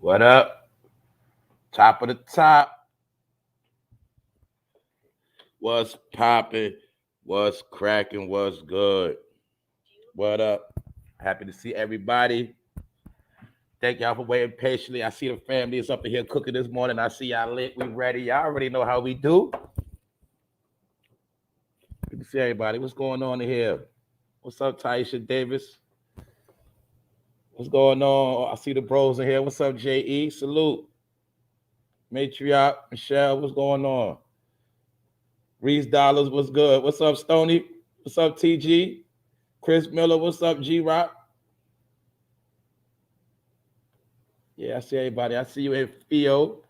What up? Top of the top. What's popping? What's cracking? What's good? What up? Happy to see everybody. Thank y'all for waiting patiently. I see the family is up in here cooking this morning. I see y'all lit. We ready. Y'all already know how we do. Good to see everybody. What's going on in here? What's up, Taisha Davis? What's going on? I see the bros in here. What's up, J.E.? Salute. Matriarch, Michelle, what's going on? Reese Dollars, what's good? What's up, Stony? What's up, TG? Chris Miller, what's up, G-Rock? Yeah, I see everybody. I see you in Theo.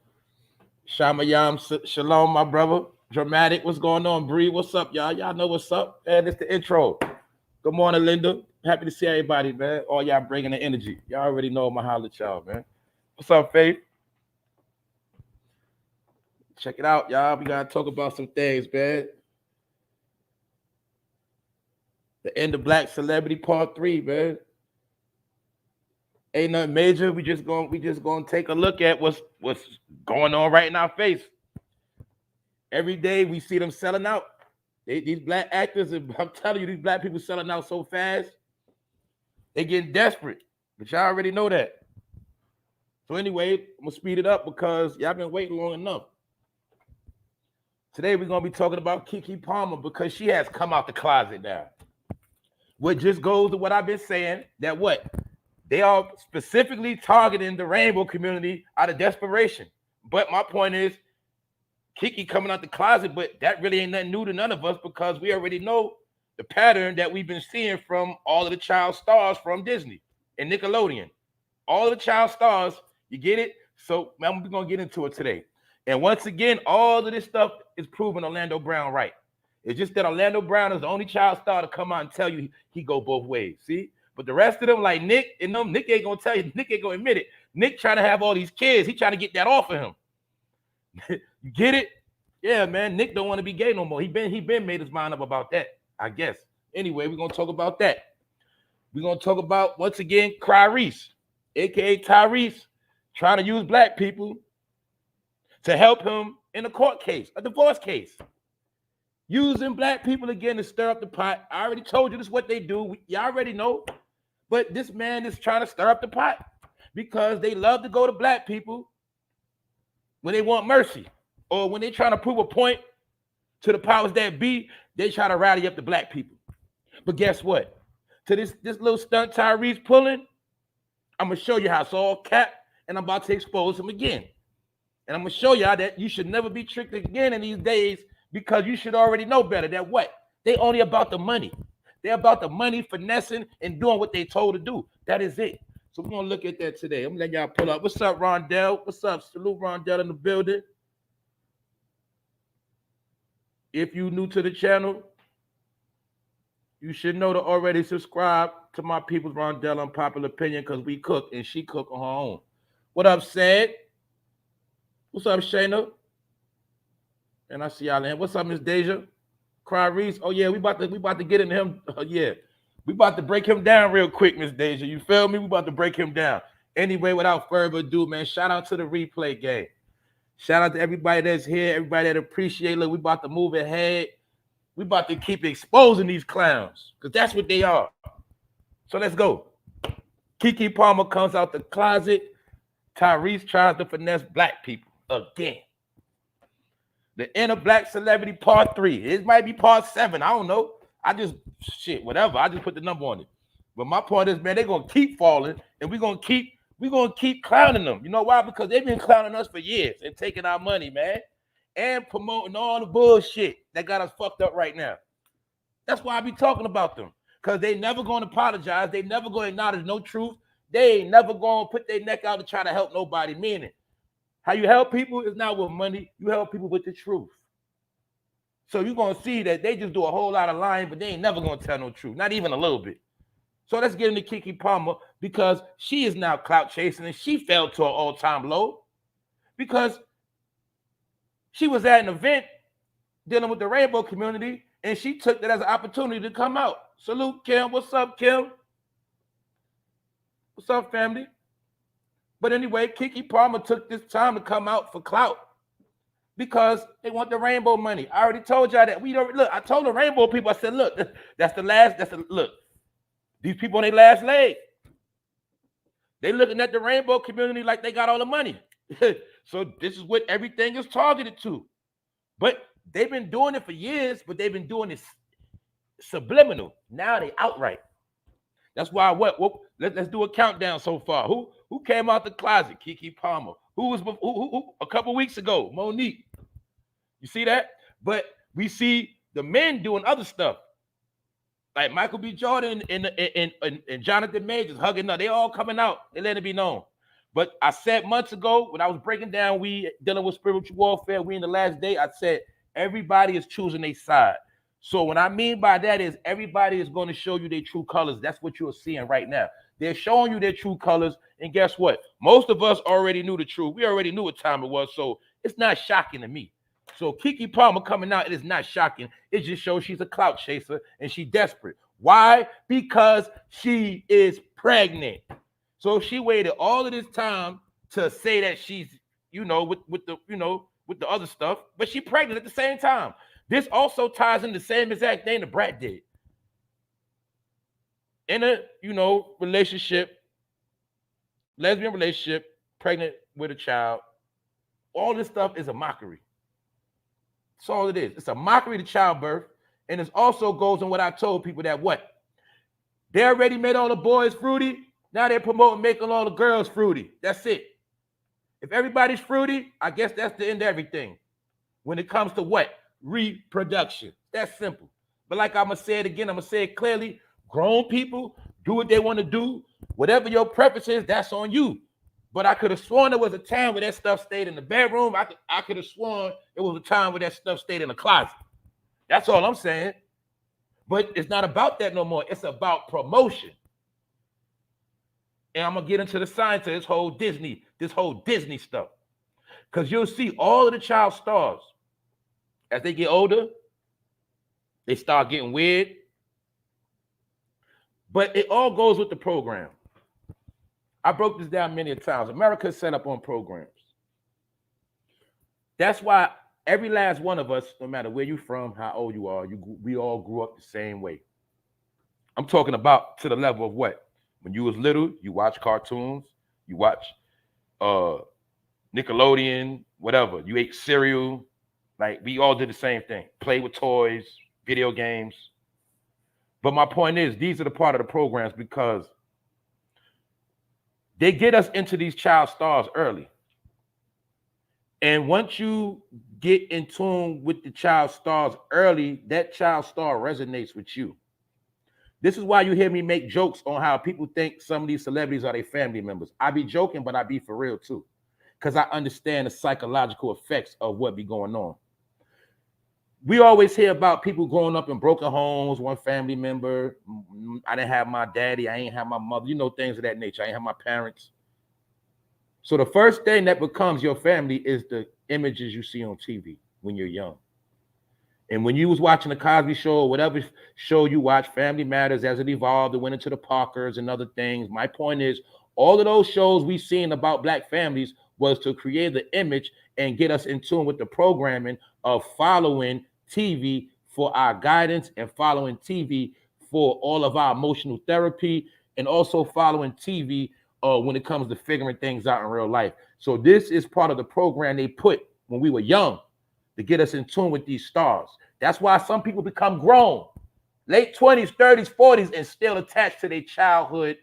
Shamayam, Shalom, my brother. Dramatic, what's going on? Bree, what's up, y'all? Y'all know what's up? Man, it's the intro. Good morning, Linda. Happy to see everybody, man. All y'all bringing the energy. Y'all already know my holler at y'all, man. What's up, Faith? Check it out, y'all. We got to talk about some things, man. The end of Black Celebrity Part 3, man. Ain't nothing major. We just gonna take a look at what's going on right in our face. Every day we see them selling out. These black actors, I'm telling you, these black people selling out so fast. They getting desperate. But y'all already know that. So anyway, I'm gonna speed it up because y'all been waiting long enough. Today we're gonna be talking about KEKE Palmer because she has come out the closet now. What just goes to what I've been saying, that what? They are specifically targeting the rainbow community out of desperation. But my point is, KEKE coming out the closet, but that really ain't nothing new to none of us because we already know the pattern that we've been seeing from all of the child stars from Disney and Nickelodeon. All of the child stars, you get it? So man, we're gonna get into it today. And once again, all of this stuff is proving Orlando Brown right. It's just that Orlando Brown is the only child star to come out and tell you he go both ways. See? But the rest of them, like Nick, and them, Nick ain't gonna tell you. Nick ain't gonna admit it. Nick trying to have all these kids. He trying to get that off of him. You get it? Yeah, man. Nick don't want to be gay no more. He been made his mind up about that, I guess. Anyway, we're gonna talk about that. We're gonna talk about once again TYRESE, aka TYRESE, trying to use black people to help him in a court case, a divorce case. Using black people again to stir up the pot. I already told you this is what they do. Y'all already know. But this man is trying to stir up the pot because they love to go to black people when they want mercy or when they're trying to prove a point to the powers that be. They try to rally up the black people. But guess what? To this little stunt TYRESE pulling, I'm going to show you how it's all capped, and I'm about to expose him again. And I'm going to show y'all that you should never be tricked again in these days because you should already know better that what? They only about the money. They're about the money, finessing, and doing what they told to do. That is it. So we're going to look at that today. I'm going to let y'all pull up. What's up, Rondell? What's up? Salute Rondell in the building. If you're new to the channel, you should know to already subscribe to my people's Rondell Unpopular Opinion because we cook and she cook on her own. What up, Sad? What's up, Shayna? And I see y'all in here. What's up, Miss Deja? TYRESE. Oh yeah, we about to get into him. Yeah, we about to break him down real quick, Miss Deja. You feel me? We about to break him down. Anyway, without further ado, man, shout out to the replay game. Shout out to everybody that's here, everybody that appreciate. Look, we about to move ahead. We about to keep exposing these clowns because that's what they are. So let's go. KEKE Palmer comes out the closet. TYRESE tries to finesse black people again. The Inner Black Celebrity Part 3. It might be Part 7. I don't know. Whatever. I just put the number on it. But my point is, man, they're gonna keep falling, and we're gonna keep clowning them. You know why? Because they've been clowning us for years and taking our money, man, and promoting all the bullshit that got us fucked up right now. That's why I be talking about them. Because they never gonna apologize. They never gonna acknowledge no truth. They ain't never gonna put their neck out to try to help nobody. Meaning, how you help people is not with money. You help people with the truth. So you're going to see that they just do a whole lot of lying, but they ain't never going to tell no truth, not even a little bit. So let's get into KEKE Palmer because she is now clout chasing and she fell to an all-time low because she was at an event dealing with the rainbow community and she took that as an opportunity to come out. Salute, Kim. What's up, Kim? What's up, family? But anyway, KEKE Palmer took this time to come out for clout because they want the rainbow money. I already told y'all that. We don't look. I told the rainbow people. I said, look, that's the last. Look. These people on their last leg. They looking at the rainbow community like they got all the money. So this is what everything is targeted to. But they've been doing it for years, but they've been doing it subliminal. Now they outright. That's why let's do a countdown so far. Who came out the closet? KEKE Palmer. Who a couple weeks ago? Monique. You see that? But we see the men doing other stuff. Like Michael B. Jordan and Jonathan Majors hugging up. They all coming out. They let it be known. But I said months ago when I was breaking down, we dealing with spiritual warfare, we in the last day, I said everybody is choosing their side. So what I mean by that is everybody is going to show you their true colors. That's what you're seeing right now. They're showing you their true colors. And guess what? Most of us already knew the truth. We already knew what time it was. So it's not shocking to me. So KEKE Palmer coming out, it is not shocking. It just shows she's a clout chaser and she's desperate. Why? Because she is pregnant. So she waited all of this time to say that she's, with the other stuff, but she's pregnant at the same time. This also ties in the same exact thing the brat did. In a, relationship, lesbian relationship, pregnant with a child, all this stuff is a mockery. That's all it is. It's a mockery to childbirth. And it also goes in what I told people that what? They already made all the boys fruity. Now they're promoting making all the girls fruity. That's it. If everybody's fruity, I guess that's the end of everything. When it comes to what? Reproduction. That's simple. But like I'm going to say it again, I'm going to say it clearly. Grown people do what they want to do. Whatever your preference is, that's on you. But I could have sworn there was a time where that stuff stayed in the bedroom. I could have sworn it was a time where that stuff stayed in the closet. That's all I'm saying. But it's not about that no more. It's about promotion. And I'm going to get into the science of this whole Disney stuff. Because you'll see all of the child stars, as they get older, they start getting weird. But it all goes with the program. I broke this down many times. America is set up on programs. That's why every last one of us, no matter where you're from, how old you are, we all grew up the same way. I'm talking about to the level of what? When you was little, you watch cartoons, you watch Nickelodeon, whatever. You ate cereal. Like, we all did the same thing. Play with toys, video games. But my point is, these are the part of the programs because they get us into these child stars early. And once you get in tune with the child stars early, that child star resonates with you. This is why you hear me make jokes on how people think some of these celebrities are their family members. I be joking, but I be for real too. Because I understand the psychological effects of what be going on. We always hear about people growing up in broken homes, one family member. I didn't have my daddy. I ain't have my mother. Things of that nature. I ain't have my parents. So the first thing that becomes your family is the images you see on TV when you're young. And when you was watching the Cosby Show or whatever show you watch, Family Matters, as it evolved, it went into the Parkers and other things. My point is, all of those shows we seen about Black families was to create the image and get us in tune with the programming of following TV for our guidance and following TV for all of our emotional therapy and also following TV when it comes to figuring things out in real life. So this is part of the program they put when we were young to get us in tune with these stars. That's why some people become grown, late 20s, 30s, 40s, and still attached to their childhood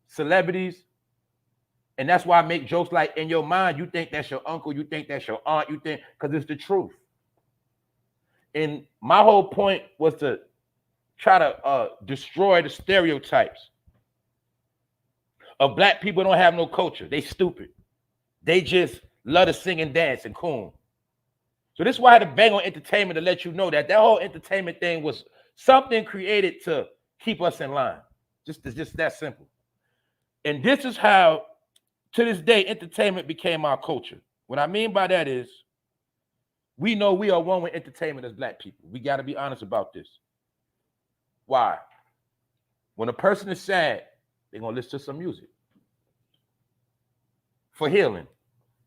celebrities. And that's why I make jokes like, in your mind, you think that's your uncle, you think that's your aunt, you think, because it's the truth. And my whole point was to try to destroy the stereotypes of Black people don't have no culture. They stupid. They just love to sing and dance and coon. So this is why I had to bang on entertainment to let you know that whole entertainment thing was something created to keep us in line. Just that simple. And this is how, to this day, entertainment became our culture. What I mean by that is, we know we are one with entertainment as Black people. We got to be honest about this. Why? When a person is sad, they're going to listen to some music. for healing.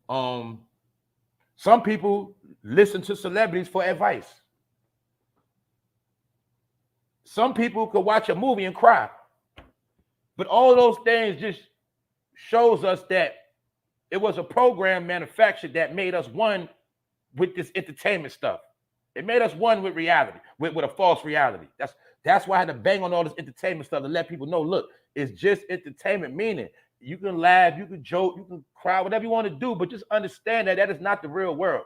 Some people listen to celebrities for advice. Some people could watch a movie and cry. But all those things just shows us that it was a program manufactured that made us one with this entertainment stuff. It made us one with reality, with a false reality. That's why I had to bang on all this entertainment stuff to let people know, look, it's just entertainment, meaning you can laugh, you can joke, you can cry, whatever you want to do, but just understand that that is not the real world.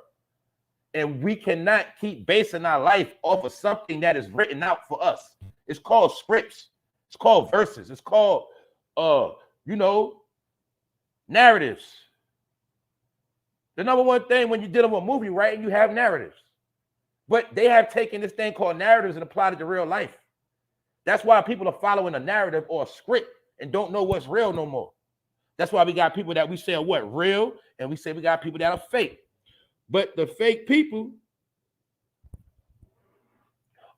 And we cannot keep basing our life off of something that is written out for us. It's called scripts. It's called verses. It's called, narratives. The number one thing when you're dealing with a movie, right, you have narratives. But they have taken this thing called narratives and applied it to real life. That's why people are following a narrative or a script and don't know what's real no more. That's why we got people that we say are what? Real, and we say we got people that are fake. But the fake people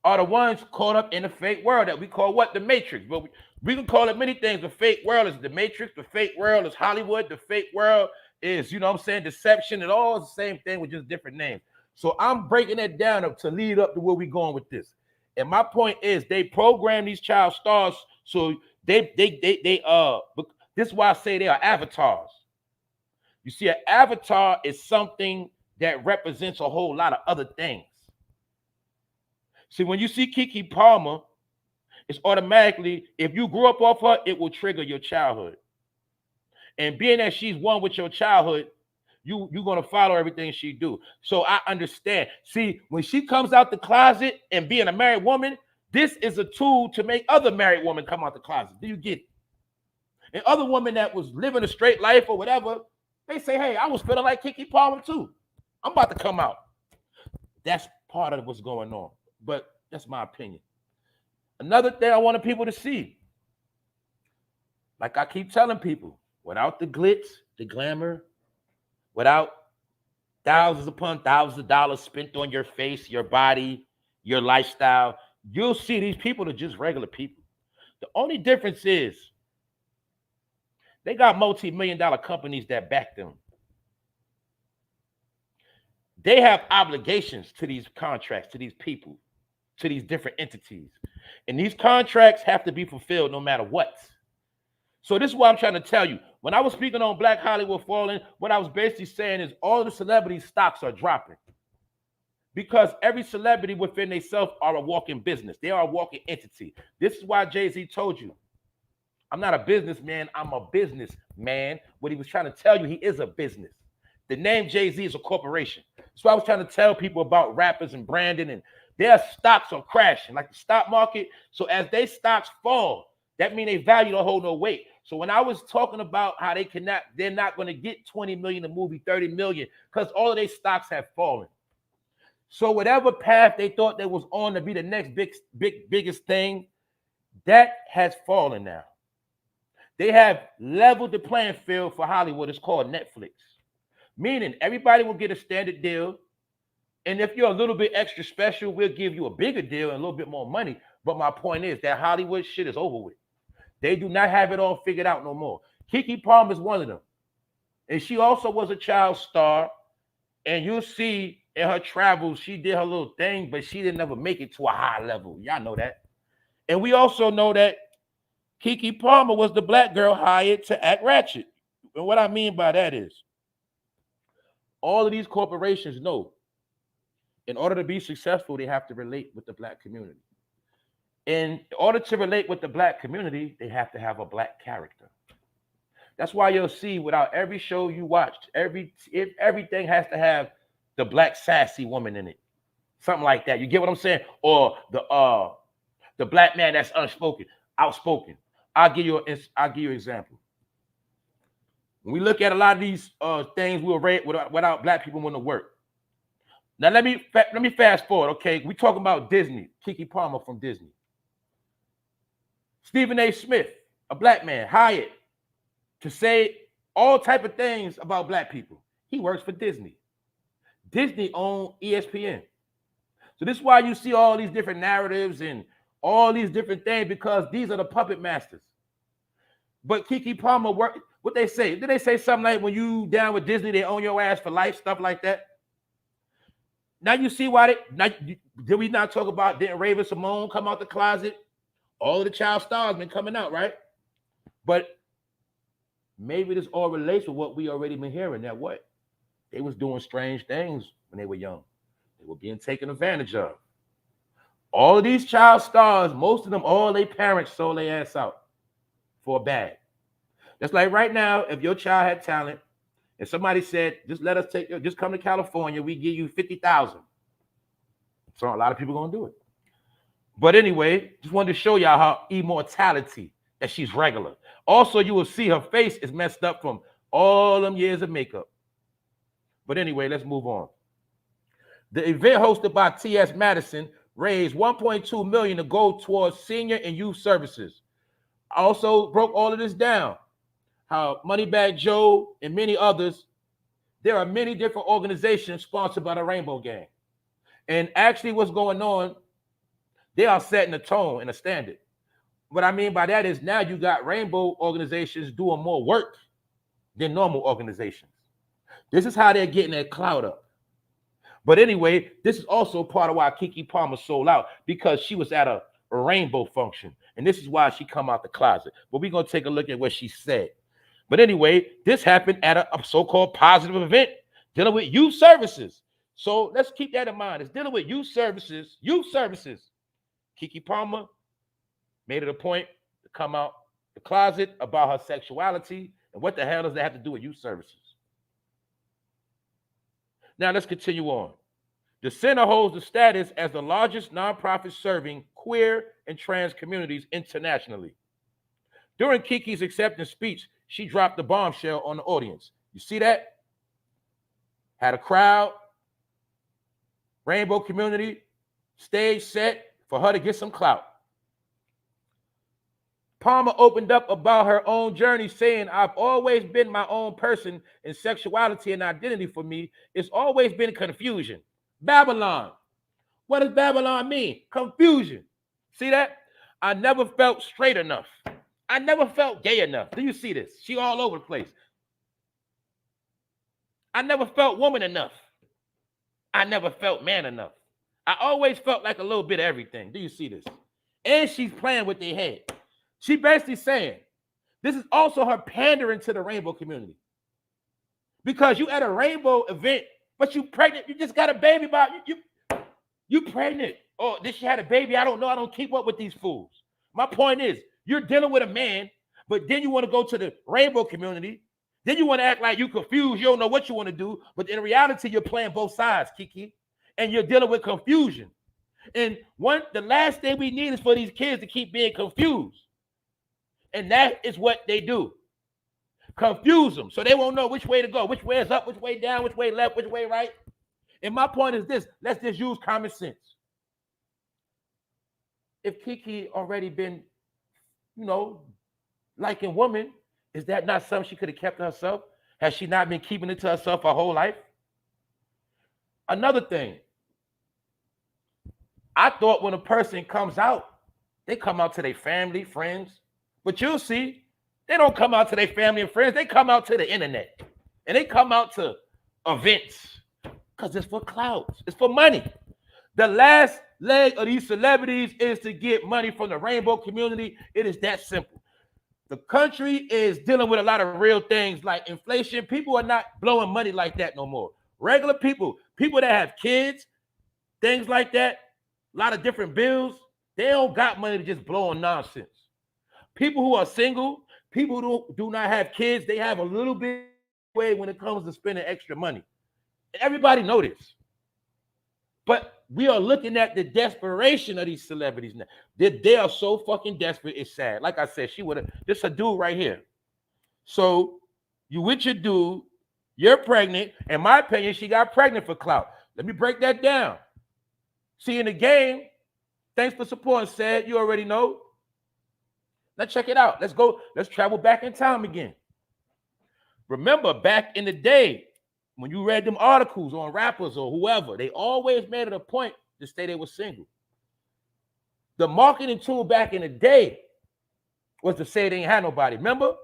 are the ones caught up in the fake world that we call what? The Matrix. But we can call it many things. The fake world is the Matrix. The fake world is Hollywood. The fake world is, deception. It all is the same thing with just different names. So I'm breaking that down to lead up to where we're going with this. And my point is they program these child stars so this is why I say they are avatars. You see, an avatar is something that represents a whole lot of other things. See, when you see KEKE Palmer, it's automatically, if you grew up off her, it will trigger your childhood. And being that she's one with your childhood, you're going to follow everything she do. So I understand. See, when she comes out the closet and being a married woman, this is a tool to make other married women come out the closet. Do you get it? And other women that was living a straight life or whatever, they say, hey, I was feeling like KEKE Palmer too. I'm about to come out. That's part of what's going on. But that's my opinion. Another thing I wanted people to see, like I keep telling people, without the glitz, the glamour, without thousands upon thousands of dollars spent on your face, your body, your lifestyle, you'll see these people are just regular people. The only difference is they got multi-million-dollar companies that back them. They have obligations to these contracts, to these people, to these different entities. And these contracts have to be fulfilled no matter what. So this is what I'm trying to tell you. When I was speaking on Black Hollywood falling, what I was basically saying is all the celebrity stocks are dropping. Because every celebrity within themselves are a walking business. They are a walking entity. This is why Jay-Z told you, I'm not a businessman, I'm a businessman. What he was trying to tell you, he is a business. The name Jay-Z is a corporation. So I was trying to tell people about rappers and branding, and their stocks are crashing, like the stock market. So as their stocks fall, that means they value don't hold no weight. So when I was talking about how they're not going to get 20 million a movie, 30 million, because all of their stocks have fallen. So whatever path they thought they was on to be the next biggest thing, that has fallen now. They have leveled the playing field for Hollywood. It's called Netflix. Meaning everybody will get a standard deal. And if you're a little bit extra special, we'll give you a bigger deal and a little bit more money. But my point is that Hollywood shit is over with. They do not have it all figured out no more. KEKE Palmer is one of them. And she also was a child star. And you'll see in her travels, she did her little thing, but she didn't ever make it to a high level. Y'all know that. And we also know that KEKE Palmer was the black girl hired to act ratchet. And what I mean by that is, all of these corporations know in order to be successful, they have to relate with the black community. In order to relate with the black community, they have to have a black character. That's why you'll see without every show you watched, everything has to have the black sassy woman in it. Something like that. You get what I'm saying? Or the black man that's outspoken. I'll give you an example. When we look at a lot of these things, we'll rate without black people want to work. Now let me fast forward. Okay, we talking about Disney. KEKE Palmer from Disney. Stephen A. Smith, a black man, hired to say all type of things about black people. He works for Disney. Disney owns ESPN. So this is why you see all these different narratives and all these different things, because these are the puppet masters. But KEKE Palmer What they say? Did they say something like when you down with Disney, they own your ass for life, stuff like that? Now you see why did we not talk about didn't Raven Simone come out the closet? All of the child stars been coming out, right? But maybe this all relates with what we already been hearing, that what? They was doing strange things when they were young. They were being taken advantage of. All of these child stars, most of them, all their parents sold their ass out for a bag. That's like right now, if your child had talent and somebody said, just come to California, we give you 50,000. So a lot of people gonna do it. But anyway, just wanted to show y'all how immortality, that she's regular. Also, you will see her face is messed up from all them years of makeup. But anyway, let's move on. The event hosted by T.S. Madison raised $1.2 million to go towards senior and youth services. I also broke all of this down. How Moneybag Joe and many others, there are many different organizations sponsored by the Rainbow Gang. And actually what's going on, they are setting a tone and a standard. What I mean by that is now you got rainbow organizations doing more work than normal organizations. This is how they're getting their clout up. But anyway, this is also part of why KEKE Palmer sold out, because she was at a rainbow function. And this is why she come out the closet. But we're going to take a look at what she said. But anyway, this happened at a so-called positive event dealing with youth services. So let's keep that in mind. It's dealing with youth services. Youth services. KEKE Palmer made it a point to come out the closet about her sexuality. And what the hell does that have to do with youth services? Now let's continue on. The center holds the status as the largest nonprofit serving queer and trans communities internationally. During KEKE's acceptance speech, she dropped the bombshell on the audience. You see that? Had a crowd, rainbow community, stage set for her to get some clout. Palmer opened up about her own journey, saying, I've always been my own person, and sexuality and identity for me, it's always been confusion. Babylon. What does Babylon mean? Confusion. See that? I never felt straight enough. I never felt gay enough. Do you see this? She all over the place. I never felt woman enough. I never felt man enough. I always felt like a little bit of everything. Do you see this? And she's playing with their head. She basically saying, this is also her pandering to the rainbow community. Because you at a rainbow event, but you pregnant, you just got a baby by you pregnant. Oh, did she had a baby? I don't know. I don't keep up with these fools. My point is, you're dealing with a man, but then you want to go to the rainbow community. Then you want to act like you confused. You don't know what you want to do. But in reality, you're playing both sides, KEKE. And you're dealing with confusion. And the last thing we need is for these kids to keep being confused. And that is what they do. Confuse them. So they won't know which way to go. Which way is up, which way down, which way left, which way right. And my point is this. Let's just use common sense. If KEKE already been, liking woman, is that not something she could have kept to herself? Has she not been keeping it to herself her whole life? Another thing, I thought when a person comes out, they come out to their family, friends. But you'll see, they don't come out to their family and friends. They come out to the internet. And they come out to events because it's for clout. It's for money. The last leg of these celebrities is to get money from the rainbow community. It is that simple. The country is dealing with a lot of real things like inflation. People are not blowing money like that no more. Regular people that have kids, things like that, a lot of different bills, they don't got money to just blow on nonsense. People who are single, people who do not have kids, they have a little bit way when it comes to spending extra money. Everybody know this. But we are looking at the desperation of these celebrities now. They are so fucking desperate, it's sad. Like I said, this a dude right here. So you with your dude, you're pregnant. In my opinion, she got pregnant for clout. Let me break that down. See, in the game, thanks for supporting, said. You already know. Let's check it out. Let's go. Let's travel back in time again. Remember, back in the day, when you read them articles on rappers or whoever, they always made it a point to say they were single. The marketing tool back in the day was to say they ain't had nobody. Remember?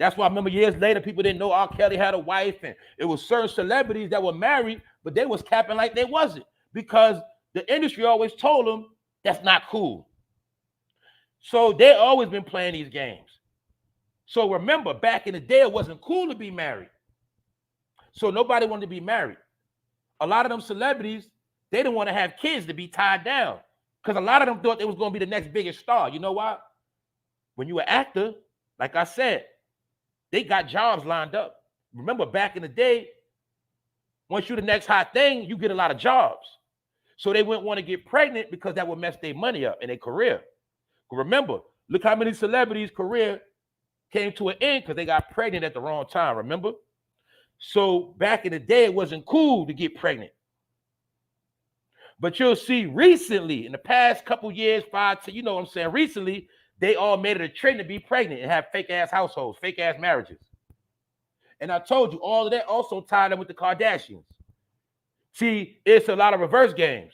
That's why I remember years later, people didn't know R. Kelly had a wife, and it was certain celebrities that were married, but they was capping like they wasn't, because the industry always told them that's not cool. So they always been playing these games. So remember, back in the day, it wasn't cool to be married. So nobody wanted to be married. A lot of them celebrities, they didn't want to have kids to be tied down, because a lot of them thought they was going to be the next biggest star. You know why? When you were an actor, like I said, they got jobs lined up. Remember, back in the day, once you're the next hot thing, you get a lot of jobs. So they wouldn't want to get pregnant, because that would mess their money up and their career. Remember, look how many celebrities' career came to an end because they got pregnant at the wrong time, remember? So back in the day, it wasn't cool to get pregnant. But you'll see recently, in the past couple years, 5 to, you know what I'm saying, recently, they all made it a trend to be pregnant and have fake-ass households, fake-ass marriages. And I told you, all of that also tied in with the Kardashians. See, it's a lot of reverse games.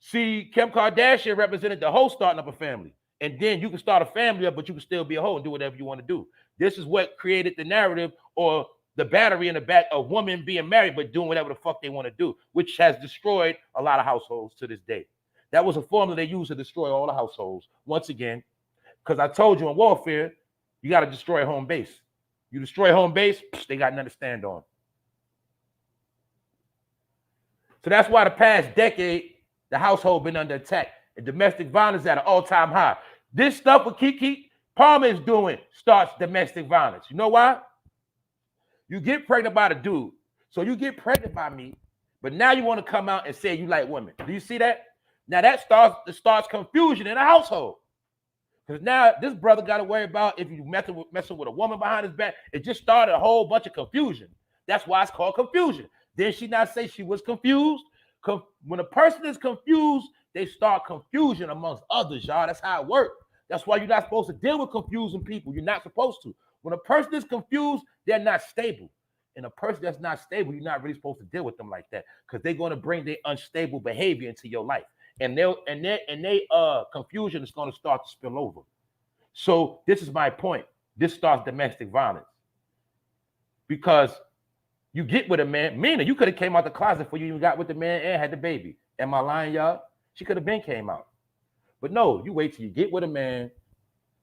See, Kim Kardashian represented the hoe starting up a family. And then you can start a family up, but you can still be a hoe and do whatever you want to do. This is what created the narrative, or the battery in the back of women being married but doing whatever the fuck they want to do, which has destroyed a lot of households to this day. That was a formula they used to destroy all the households. Once again, because I told you in warfare, you got to destroy home base. You destroy home base, they got nothing to stand on. So that's why the past decade, the household been under attack, and domestic violence at an all-time high. This stuff with KEKE Palmer is doing starts domestic violence. You know why? You get pregnant by the dude. So you get pregnant by me, but now you want to come out and say you like women. Do you see that? Now that starts confusion in the household. Because now this brother got to worry about if you messing with a woman behind his back. It just started a whole bunch of confusion. That's why it's called confusion. Did she not say she was confused? When a person is confused, they start confusion amongst others, y'all. That's how it works. That's why you're not supposed to deal with confusing people. You're not supposed to. When a person is confused, they're not stable. And a person that's not stable, you're not really supposed to deal with them like that, because they're going to bring their unstable behavior into your life. And their confusion is going to start to spill over. So this is my point. This starts domestic violence. Because you get with a man, meaning you could have came out the closet before you even got with the man and had the baby. Am I lying, y'all? She could have been came out. But no, you wait till you get with a man,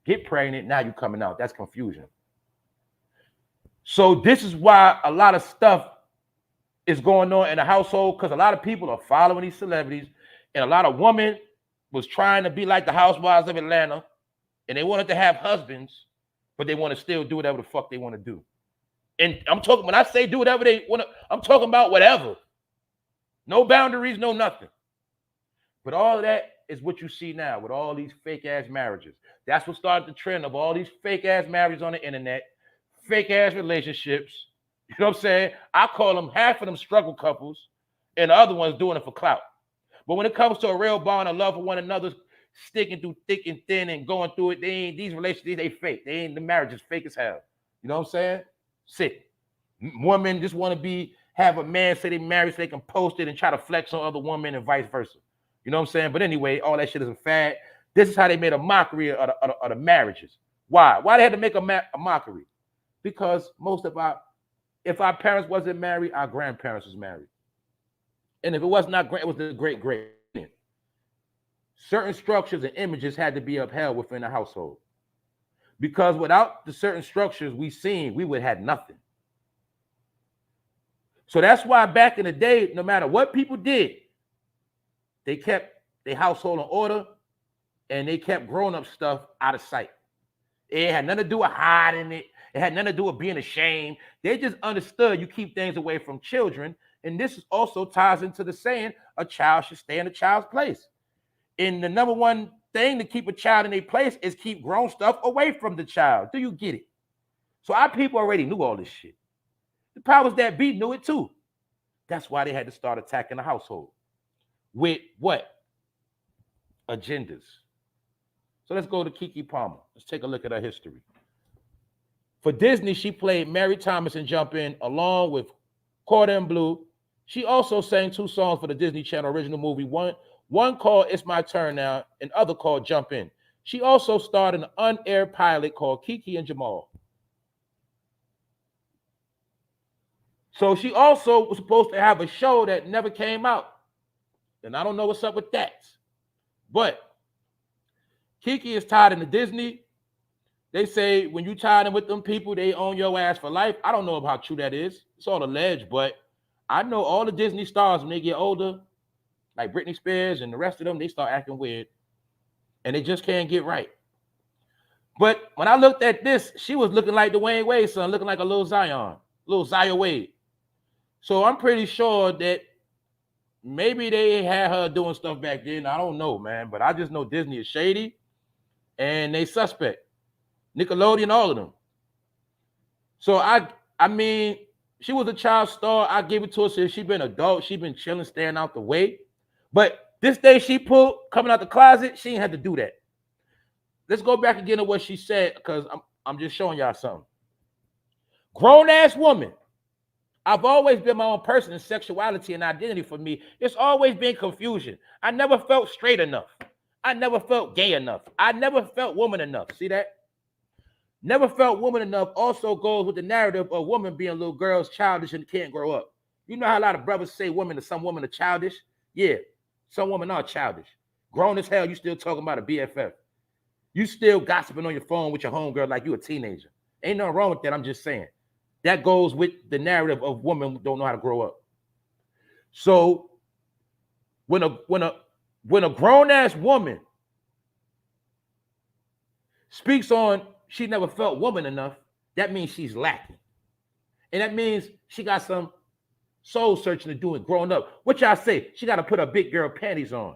get pregnant, now you coming out. That's confusion. So this is why a lot of stuff is going on in the household, because a lot of people are following these celebrities, and a lot of women was trying to be like the housewives of Atlanta, and they wanted to have husbands, but they want to still do whatever the fuck they want to do. And I'm talking, when I say do whatever they want to, I'm talking about whatever. No boundaries, no nothing. But all of that is what you see now with all these fake-ass marriages. That's what started the trend of all these fake-ass marriages on the internet, fake-ass relationships. You know what I'm saying? I call them, half of them struggle couples, and the other ones doing it for clout. But when it comes to a real bond of love for one another, sticking through thick and thin and going through it, these relationships, they fake. The marriage is fake as hell. You know what I'm saying? Sick. Women just want to have a man say they married so they can post it and try to flex on other women and vice versa. You know what I'm saying? But anyway, all that shit is a fad. This is how they made a mockery of the marriages. Why? Why they had to make a mockery? Because if our parents wasn't married, our grandparents was married. And if it was not, it was the great. Certain structures and images had to be upheld within the household. Because without the certain structures we seen, we would have had nothing. So that's why back in the day, no matter what people did, they kept their household in order, and they kept grown-up stuff out of sight. It had nothing to do with hiding it. It had nothing to do with being ashamed. They just understood you keep things away from children. And this also ties into the saying, a child should stay in a child's place. And the number one thing to keep a child in their place is keep grown stuff away from the child. Do you get it? So our people already knew all this shit. The powers that be knew it too. That's why they had to start attacking the household. With what? Agendas. So let's go to KEKE Palmer. Let's take a look at her history. For Disney, she played Mary Thomas in Jump In, along with Cordon Bleu. She also sang 2 songs for the Disney Channel original movie, one called It's My Turn Now, and other called Jump In. She also starred in an unaired pilot called KEKE and Jamal. So she also was supposed to have a show that never came out. And I don't know what's up with that. But KEKE is tied into Disney. They say when you tied in with them people, they own your ass for life. I don't know how true that is. It's all alleged, but I know all the Disney stars, when they get older, like Britney Spears and the rest of them, they start acting weird. And they just can't get right. But when I looked at this, she was looking like Dwayne Wade's son, looking like a little Zion, little Zaya Wade. So I'm pretty sure that maybe they had her doing stuff back then. I don't know, man. But I just know Disney is shady and they suspect. Nickelodeon, all of them. So I mean, she was a child star. I give it to her since she been adult. She been chilling, staying out the way. But this day she pulled, coming out the closet, she ain't had to do that. Let's go back again to what she said, because I'm just showing y'all something. Grown-ass woman. I've always been my own person in sexuality and identity. For me, it's always been confusion. I never felt straight enough. I never felt gay enough. I never felt woman enough. See that? Never felt woman enough also goes with the narrative of women being little girls, childish, and can't grow up. You know how a lot of brothers say some women are childish? Yeah, some women are childish. Grown as hell, you still talking about a BFF. You still gossiping on your phone with your homegirl like you a teenager. Ain't nothing wrong with that. I'm just saying. That goes with the narrative of women who don't know how to grow up. So when a grown-ass woman speaks on she never felt woman enough, that means she's lacking. And that means she got some soul searching to do and growing up. What y'all say? She got to put her big girl panties on.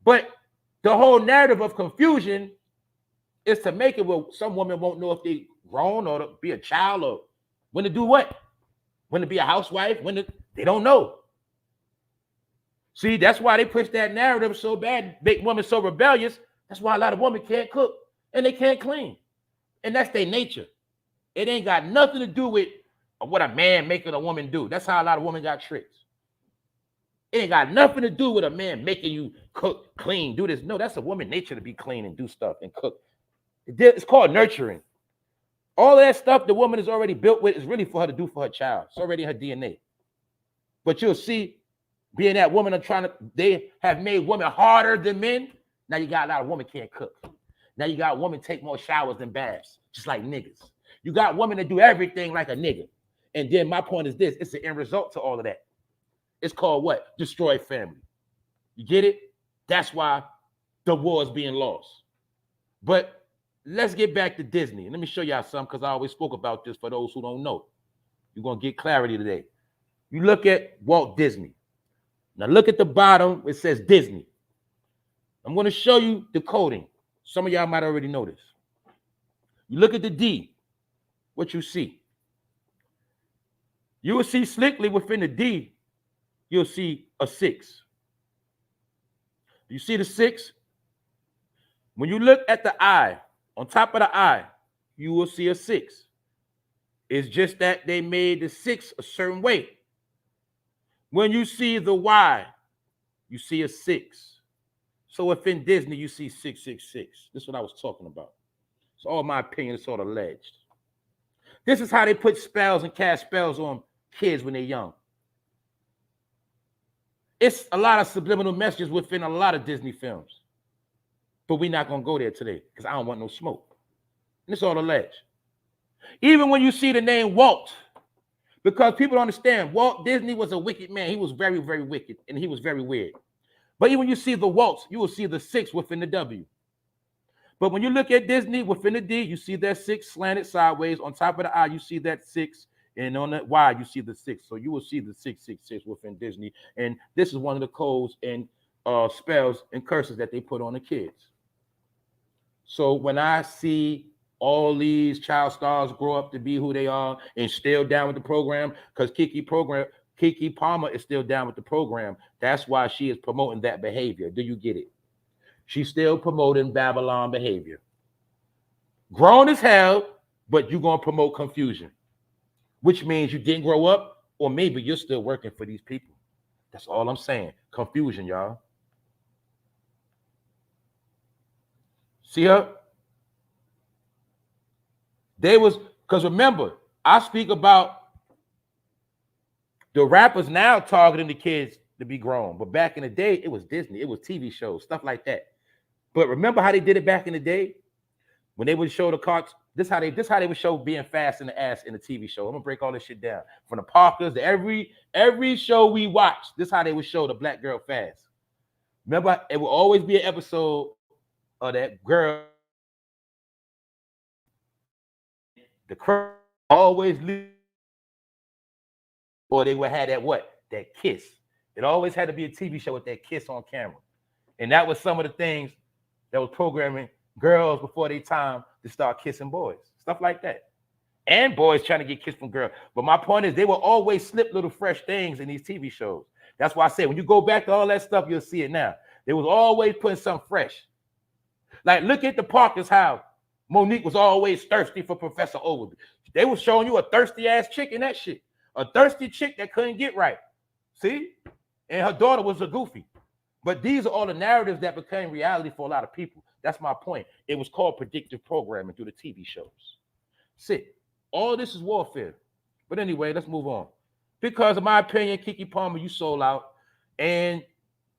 But the whole narrative of confusion is to make it where some women won't know if they grown or to be a child or when to do what. When to be a housewife, they don't know. See, that's why they push that narrative so bad, make women so rebellious. That's why a lot of women can't cook and they can't clean. And that's their nature. It ain't got nothing to do with what a man making a woman do. That's how a lot of women got tricked. It ain't got nothing to do with a man making you cook, clean, do this. No, that's a woman nature to be clean and do stuff and cook. It's called nurturing. All of that stuff the woman is already built with is really for her to do for her child. It's already in her DNA. But you'll see, being that women they have made women harder than men. Now you got a lot of women can't cook. Now you got women take more showers than baths, just like niggas. You got women that do everything like a nigga. And then my point is this, it's the end result to all of that. It's called what? Destroy family. You get it? That's why the war is being lost. But let's get back to Disney. Let me show y'all something, because I always spoke about this for those who don't know. You're going to get clarity today. You look at Walt Disney. Now look at the bottom. It says Disney. I'm going to show you the coding. Some of y'all might already know this. You look at the D. What you see? You will see slickly within the D, you'll see a 6. You see the 6? When you look at the I, on top of the I, you will see a 6. It's just that they made the 6 a certain way. When you see the Y, you see a 6. So within Disney, you see 666. This is what I was talking about. It's all my opinion, it's all alleged. This is how they put spells and cast spells on kids when they're young. It's a lot of subliminal messages within a lot of Disney films. But we're not going to go there today because I don't want no smoke. And it's all alleged. Even when you see the name Walt, because people don't understand, Walt Disney was a wicked man. He was very, very wicked, and he was very weird. But even when you see the Waltz, you will see the 6 within the W. But when you look at Disney within the D, you see that 6 slanted sideways. On top of the I, you see that 6. And on the Y, you see the 6. So you will see the 666 within Disney. And this is one of the codes and spells and curses that they put on the kids. So when I see all these child stars grow up to be who they are and still down with the program, because KEKE Palmer is still down with the program. That's why she is promoting that behavior. Do you get it? She's still promoting Babylon behavior. Grown as hell, but you're going to promote confusion, which means you didn't grow up, or maybe you're still working for these people. That's all I'm saying. Confusion, y'all. See her? Because remember, I speak about The rappers now targeting the kids to be grown, but back in the day, it was Disney, it was TV shows, stuff like that. But remember how they did it back in the day when they would show the carts. This how they would show being fast in the ass in the TV show. I'm gonna break all this shit down from the Parkers to every show we watched. This how they would show the black girl fast. Remember, it will always be an episode of that girl. The crowd always leave, or they would have that kiss. It always had to be a TV show with that kiss on camera, and that was some of the things that was programming girls before their time to start kissing boys, stuff like that, and boys trying to get kissed from girls. But my point is, they will always slip little fresh things in these TV shows. That's why I say when you go back to all that stuff, you'll see it now. They was always putting something fresh. Like look at the Parkers, how Monique was always thirsty for Professor Overby. They were showing you a thirsty ass chick in that shit, a thirsty chick that couldn't get right. See, and her daughter was a goofy. But these are all the narratives that became reality for a lot of people. That's my point. It was called predictive programming through the TV shows. See, all this is warfare. But anyway, let's move on. Because in my opinion, KEKE Palmer, you sold out. And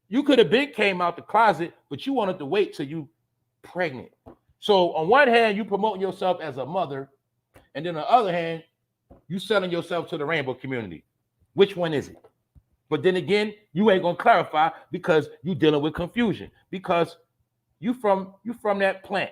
you could have been came out the closet, but you wanted to wait till you pregnant. So on one hand, you promoting yourself as a mother. And then on the other hand, you selling yourself to the rainbow community. Which one is it? But then again, you ain't gonna clarify because you dealing with confusion. Because you from that plant,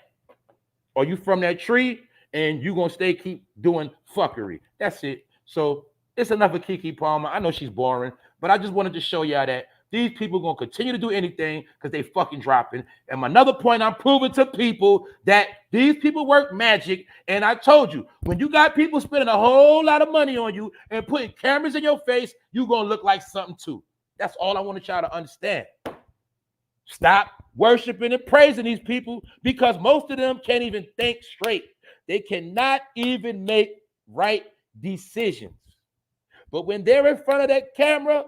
or you from that tree, and you gonna keep doing fuckery. That's it. So it's enough of KEKE Palmer. I know she's boring, but I just wanted to show y'all that these people gonna continue to do anything because they fucking dropping. And another point, I'm proving to people that these people work magic. And I told you, when you got people spending a whole lot of money on you and putting cameras in your face, you gonna look like something too. That's all I wanted y'all to understand. Stop worshiping and praising these people because most of them can't even think straight. They cannot even make right decisions. But when they're in front of that camera,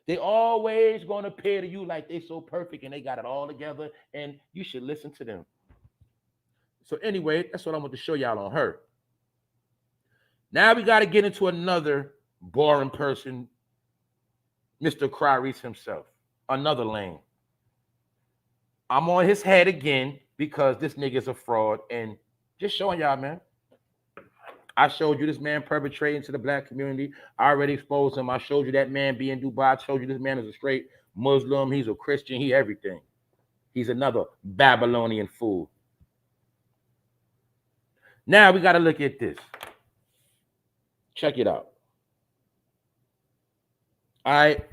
they always going to appear to you like they're so perfect and they got it all together, and you should listen to them. So anyway, that's what I want to show y'all on her. Now we got to get into another boring person, Mr. TYRESE himself, another lane. I'm on his head again because this nigga's a fraud, and just showing y'all, man. I showed you this man perpetrating to the black community. I already exposed him. I showed you that man being Dubai. I showed you this man is a straight Muslim. He's a Christian. He everything. He's another Babylonian fool. Now we got to look at this. Check it out. All right.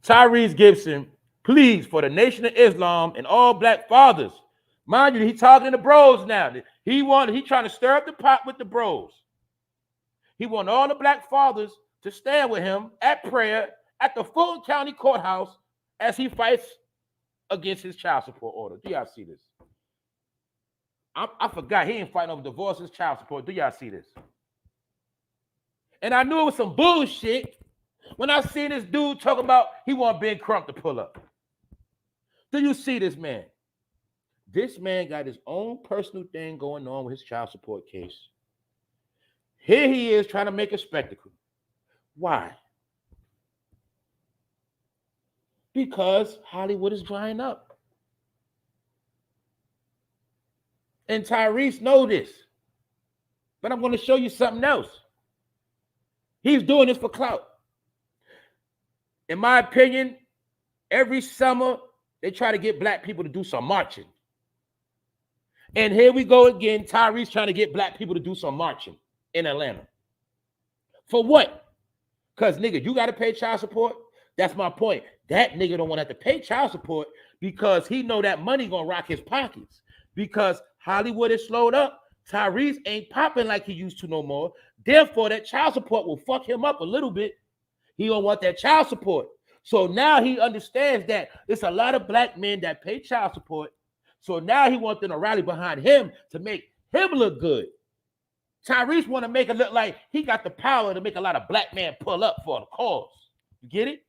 Tyrese Gibson, please, for the Nation of Islam and all black fathers. Mind you, he's talking to bros now. He trying to stir up the pot with the bros. He want all the black fathers to stand with him at prayer at the Fulton County Courthouse as he fights against his child support order. Do y'all see this? I forgot he ain't fighting over divorce, his child support. Do y'all see this? And I knew it was some bullshit when I seen this dude talking about he want Ben Crump to pull up. Do you see this man? This man got his own personal thing going on with his child support case. Here he is trying to make a spectacle. Why? Because Hollywood is drying up. And Tyrese knows this. But I'm going to show you something else. He's doing this for clout. In my opinion, every summer, they try to get black people to do some marching. And here we go again, Tyrese trying to get black people to do some marching in Atlanta. For what? Because, nigga, you got to pay child support? That's my point. That nigga don't want to have to pay child support because he know that money going to rock his pockets. Because Hollywood is slowed up. Tyrese ain't popping like he used to no more. Therefore, that child support will fuck him up a little bit. He don't want that child support. So now he understands that there's a lot of black men that pay child support. So now he wants them to rally behind him to make him look good. Tyrese want to make it look like he got the power to make a lot of black men pull up for the cause. You get it?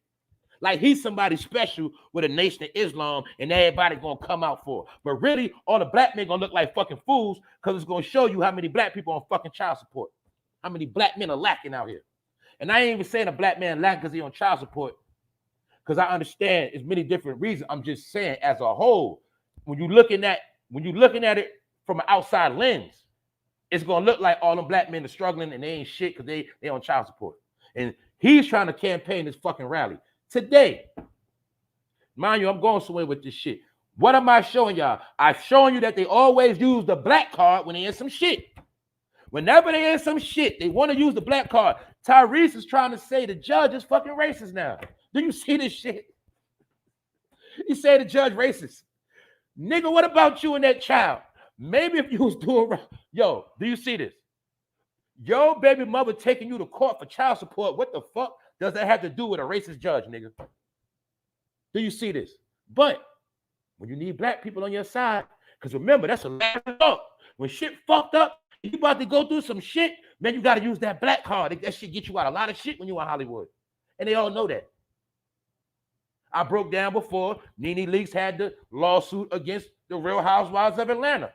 Like he's somebody special with a Nation of Islam and everybody going to come out for. But really, all the black men going to look like fucking fools because it's going to show you how many black people on fucking child support. How many black men are lacking out here. And I ain't even saying a black man lack because he on child support, because I understand it's many different reasons. I'm just saying as a whole, when you're looking at it from an outside lens, it's gonna look like all them black men are struggling and they ain't shit because they on child support. And he's trying to campaign this fucking rally today. Mind you, I'm going somewhere with this shit. What am I showing y'all? I'm showing you that they always use the black card when they in some shit. Whenever they in some shit, they want to use the black card. TYRESE is trying to say the judge is fucking racist now. Do you see this shit? He said the judge racist. Nigga, what about you and that child? Maybe if you was doing right. Yo, do you see this? Your baby mother taking you to court for child support. What the fuck does that have to do with a racist judge, nigga? Do you see this? But when you need black people on your side, because remember, that's a last resort. When shit fucked up, you about to go through some shit, man, you got to use that black card. That shit get you out a lot of shit when you in Hollywood. And they all know that. I broke down before, Nene Leakes had the lawsuit against the Real Housewives of Atlanta.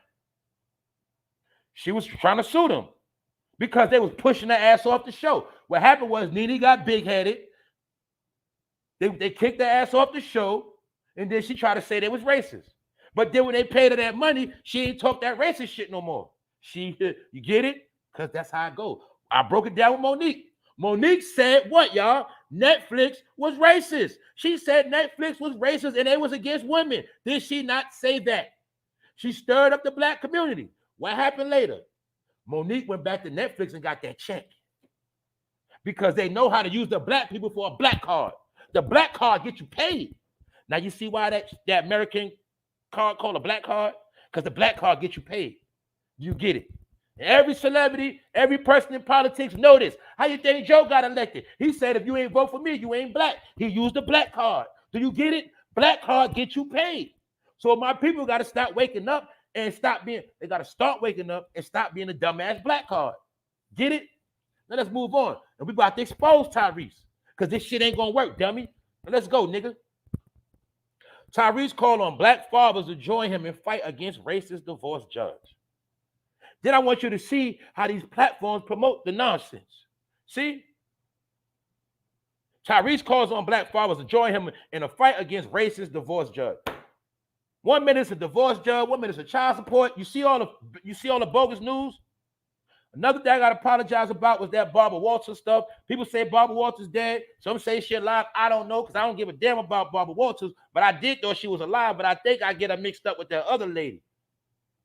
She was trying to sue them because they was pushing their ass off the show. What happened was Nene got big-headed. They kicked their ass off the show, and then she tried to say they was racist. But then when they paid her that money, she ain't talk that racist shit no more. You get it? Because that's how it goes. I broke it down with Monique. Monique said what, y'all? Netflix was racist. She said Netflix was racist and they was against women. Did she not say that? She stirred up the black community. What happened later? Monique went back to Netflix and got that check because they know how to use the black people for a black card. The black card gets you paid. Now you see why that American card called a black card? Because the black card gets you paid. You get it. Every celebrity, every person in politics know this. How you think Joe got elected? He said, if you ain't vote for me, you ain't black. He used the black card. Do you get it? Black card gets you paid. So my people got to stop waking up and they got to start waking up and stop being a dumbass black card. Get it? Now let's move on. And we about to expose TYRESE because this shit ain't going to work, dummy. Now let's go, nigga. TYRESE called on black fathers to join him and fight against racist divorce judge. Then I want you to see how these platforms promote the nonsense. See? TYRESE calls on black fathers to join him in a fight against racist divorce judge. 1 minute it's a divorce judge, 1 minute it's a child support. You see all the bogus news? Another thing I got to apologize about was that Barbara Walters stuff. People say Barbara Walters dead. Some say she alive. I don't know because I don't give a damn about Barbara Walters. But I did know she was alive. But I think I get her mixed up with that other lady.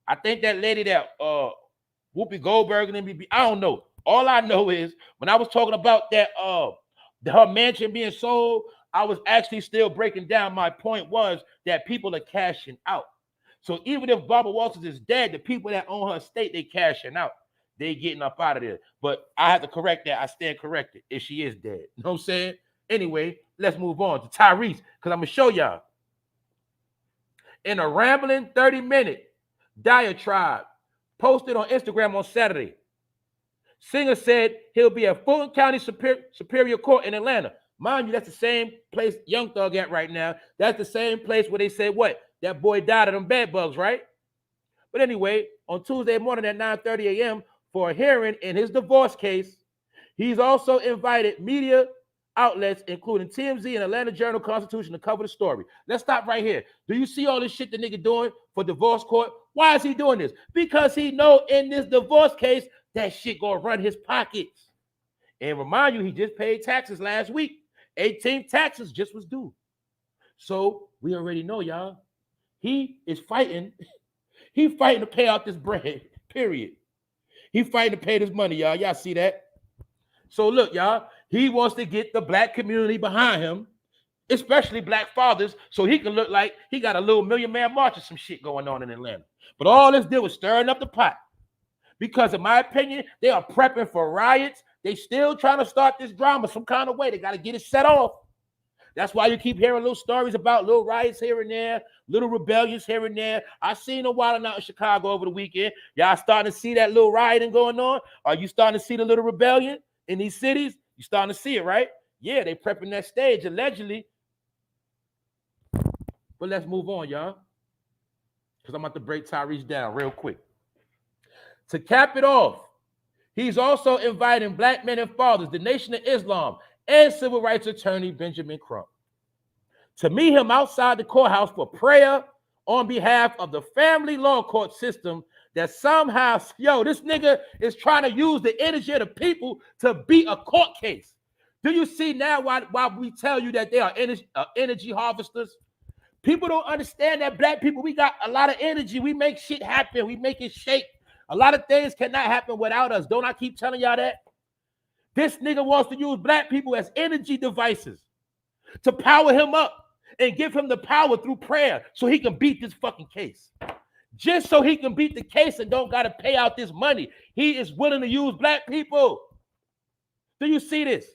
I think that lady that Whoopi Goldberg and MBB. I don't know. All I know is when I was talking about that her mansion being sold, I was actually still breaking down. My point was that people are cashing out. So even if Barbara Walters is dead, the people that own her estate, they cashing out. They getting up out of there. But I have to correct that. I stand corrected if she is dead. You know what I'm saying? Anyway, let's move on to TYRESE because I'm going to show y'all. In a rambling 30-minute diatribe posted on Instagram on Saturday, singer said he'll be at Fulton County Superior Court in Atlanta. Mind you, that's the same place Young Thug at right now. That's the same place where they said what? That boy died of them bed bugs, right? But anyway, on Tuesday morning at 9:30 a.m., for a hearing in his divorce case, he's also invited media outlets, including TMZ and Atlanta Journal-Constitution, to cover the story. Let's stop right here. Do you see all this shit the nigga doing for divorce court? Why is he doing this? Because he know in this divorce case, that shit gonna run his pockets. And remind you, he just paid taxes last week. 18 taxes just was due. So we already know, y'all. He is fighting. He fighting to pay out this bread, period. He fighting to pay this money, y'all. Y'all see that? So look, y'all, he wants to get the black community behind him, especially black fathers, so he can look like he got a little Million Man March or some shit going on in Atlanta. But all this did was stirring up the pot. Because in my opinion, they are prepping for riots. They still trying to start this drama some kind of way. They got to get it set off. That's why you keep hearing little stories about little riots here and there, little rebellions here and there. I seen a while out in Chicago over the weekend. Y'all starting to see that little rioting going on? Are you starting to see the little rebellion in these cities? You starting to see it, right? Yeah, they prepping that stage, allegedly. But let's move on, y'all. Because I'm about to break TYRESE down real quick. To cap it off, He's also inviting black men and fathers, the Nation of Islam, and civil rights attorney Benjamin Crump to meet him outside the courthouse for prayer on behalf of the family law court system that somehow, this nigga is trying to use the energy of the people to beat a court case. Do you see now why we tell you that they are energy harvesters? People don't understand that black people, we got a lot of energy. We make shit happen. We make it shake. A lot of things cannot happen without us. Don't I keep telling y'all that? This nigga wants to use black people as energy devices to power him up and give him the power through prayer so he can beat this fucking case. Just so he can beat the case and don't got to pay out this money. He is willing to use black people. Do you see this?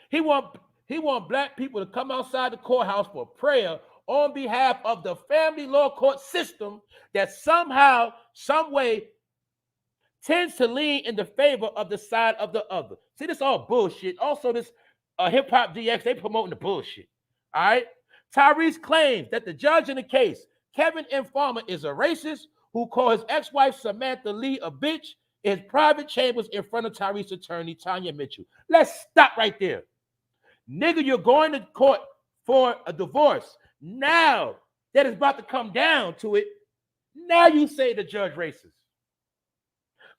He want black people to come outside the courthouse for prayer on behalf of the family law court system that somehow, some way, tends to lean in the favor of the side of the other. See, this all bullshit. Also, this Hip Hop DX, they promoting the bullshit. All right? TYRESE claims that the judge in the case, Kevin Informer, is a racist who called his ex-wife Samantha Lee a bitch in his private chambers in front of TYRESE attorney Tanya Mitchell. Let's stop right there. Nigga, you're going to court for a divorce. Now that it's about to come down to it, now you say the judge racist.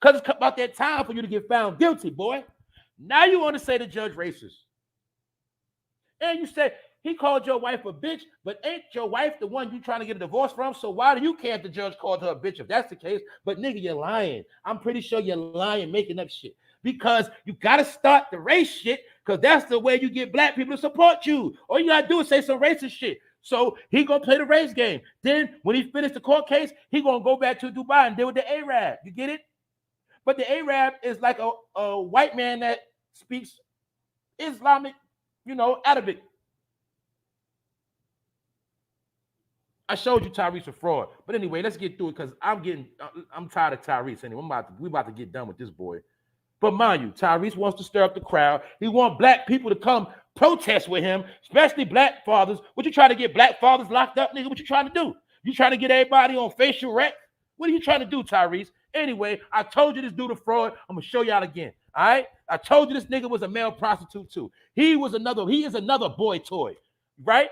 Because it's about that time for you to get found guilty, boy. Now you want to say the judge racist. And you say, he called your wife a bitch, but ain't your wife the one you trying to get a divorce from? So why do you care if the judge called her a bitch if that's the case? But nigga, you're lying. I'm pretty sure you're lying, making up shit. Because you got to start the race shit, because that's the way you get black people to support you. All you got to do is say some racist shit. So he going to play the race game. Then when he finished the court case, he going to go back to Dubai and deal with the Arab. You get it? But the Arab is like a white man that speaks Islamic, Arabic. I showed you TYRESE a fraud. But anyway, let's get through it because I'm tired of TYRESE anyway. We about to get done with this boy. But mind you, TYRESE wants to stir up the crowd. He wants black people to come protest with him, especially black fathers. What you trying to get black fathers locked up, nigga? What you trying to do? You trying to get everybody on facial rec? What are you trying to do, TYRESE? Anyway, I told you this dude a fraud. I'm going to show y'all again. All right? I told you this nigga was a male prostitute too. He is another boy toy, right?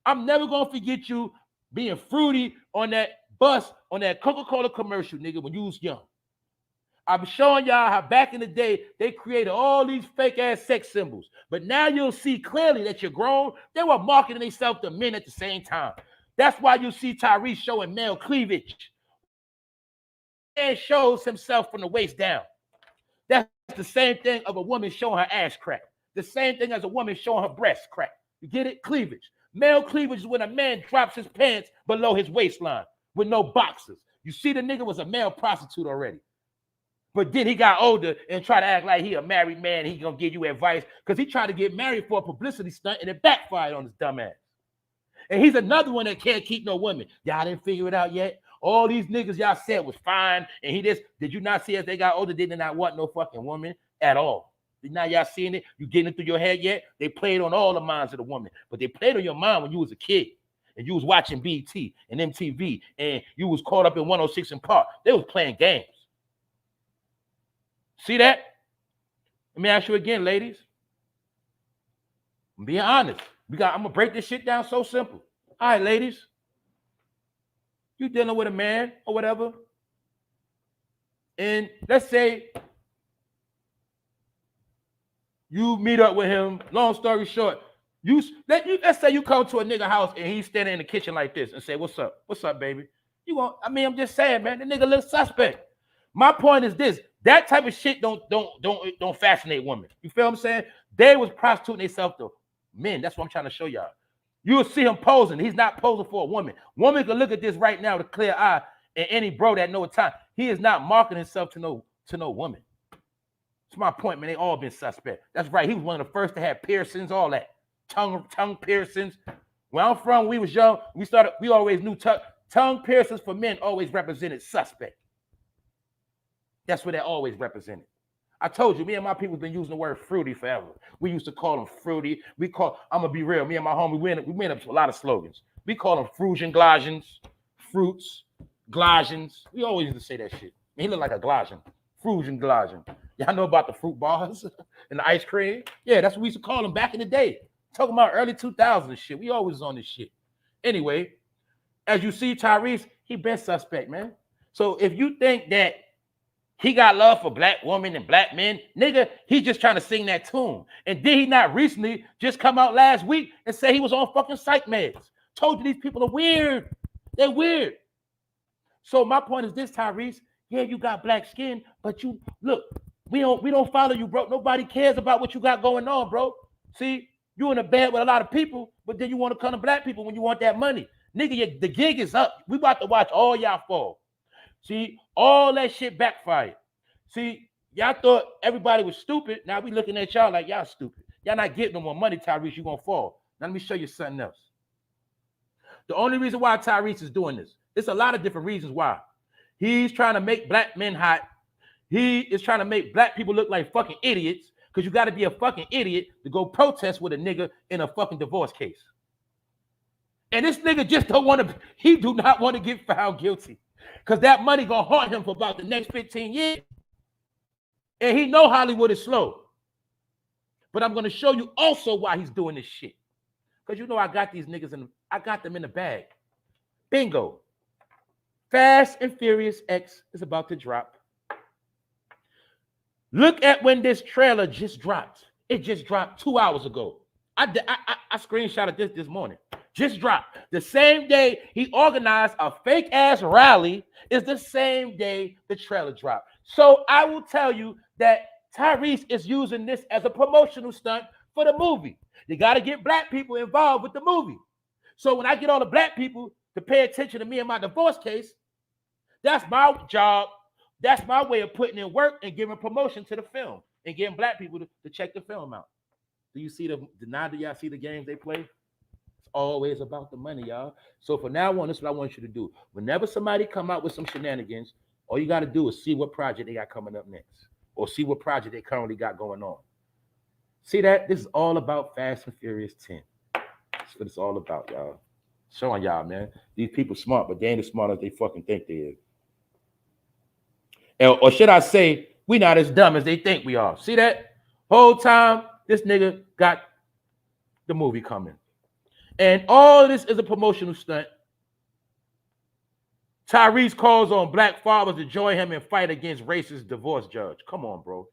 I'm never going to forget you being fruity on that bus, on that Coca-Cola commercial, nigga, when you was young. I'm showing y'all how back in the day, they created all these fake-ass sex symbols. But now you'll see clearly that you're grown. They were marketing themselves to men at the same time. That's why you see TYRESE showing male cleavage. And shows himself from the waist down. That's the same thing of a woman showing her ass crack. The same thing as a woman showing her breast crack. You get it? Cleavage. Male cleavage is when a man drops his pants below his waistline with no boxers. You see, the nigga was a male prostitute already. But then he got older and tried to act like he a married man. He gonna give you advice because he tried to get married for a publicity stunt and it backfired on his dumb ass. And he's another one that can't keep no women. Y'all didn't figure it out yet? All these niggas y'all said was fine. And did you not see as they got older, they did not want no fucking woman at all? Now y'all seeing it? You getting it through your head yet? They played on all the minds of the woman. But they played on your mind when you was a kid. And you was watching BT and MTV. And you was caught up in 106 in Park. They was playing games. See that? Let me ask you again, ladies. I'm being honest. I'm going to break this shit down so simple. All right, ladies. You dealing with a man or whatever. And let's say you meet up with him. Long story short, let's say you come to a nigga house and he's standing in the kitchen like this and say, "What's up? What's up, baby?" I'm just saying, man, the nigga looks suspect. My point is this: that type of shit don't fascinate women. You feel what I'm saying? They was prostituting themselves to men. That's what I'm trying to show y'all. You'll see him posing. He's not posing for a woman. Woman can look at this right now with a clear eye, and any bro that know time, he is not marketing himself to no woman. That's my point, man. They all been suspect. That's right. He was one of the first to have piercings, all that. Tongue piercings. Where I'm from, we was young. We always knew tongue piercings for men always represented suspect. That's what they always represented. I told you, me and my people been using the word fruity forever. We used to call them fruity. I'm going to be real, me and my homie, we made up a lot of slogans. We call them frusion glazons, fruits, Glazons. We always used to say that shit. He looked like a Glazen. Frusion Glazen. Y'all know about the fruit bars and the ice cream? Yeah, that's what we used to call them back in the day. Talking about early 2000s shit. We always on this shit. Anyway, as you see, Tyrese, he been suspect, man. So if you think that he got love for black women and black men, nigga, he just trying to sing that tune. And did he not recently just come out last week and say he was on fucking psych meds? Told you these people are weird. They're weird. So my point is this, Tyrese. Yeah, you got black skin, but you look, we don't follow you, bro. Nobody cares about what you got going on, bro. See, you in a bed with a lot of people, but then you want to come to black people when you want that money. Nigga, the gig is up. We about to watch all y'all fall. See, all that shit backfired. See, y'all thought everybody was stupid. Now we looking at y'all like y'all stupid. Y'all not getting no more money, Tyrese. You gonna fall. Now let me show you something else. The only reason why Tyrese is doing this, it's a lot of different reasons why. He's trying to make black men hot. He is trying to make black people look like fucking idiots because you got to be a fucking idiot to go protest with a nigga in a fucking divorce case. And this nigga just don't want to, he do not want to get found guilty because that money gonna haunt him for about the next 15 years. And he know Hollywood is slow. But I'm going to show you also why he's doing this shit. Because you know I got these niggas I got them in the bag. Bingo. Fast and Furious X is about to drop. Look at when this trailer just dropped. It just dropped 2 hours ago. I screenshotted this morning. Just dropped. The same day he organized a fake ass rally is the same day the trailer dropped. So I will tell you that Tyrese is using this as a promotional stunt for the movie. You got to get black people involved with the movie. So when I get all the black people to pay attention to me and my divorce case, that's my job. That's my way of putting in work and giving promotion to the film and getting black people to check the film out. Do you see now do y'all see the games they play? It's always about the money, y'all. So for now on, this is what I want you to do. Whenever somebody come out with some shenanigans, all you got to do is see what project they got coming up next or see what project they currently got going on. See that? This is all about Fast and Furious 10. That's what it's all about, y'all. Showing y'all, man. These people smart, but they ain't as smart as they fucking think they is. Or should I say, we not as dumb as they think we are. See that? Whole time, this nigga got the movie coming. And all of this is a promotional stunt. Tyrese calls on black fathers to join him and fight against racist divorce judge. Come on, bro.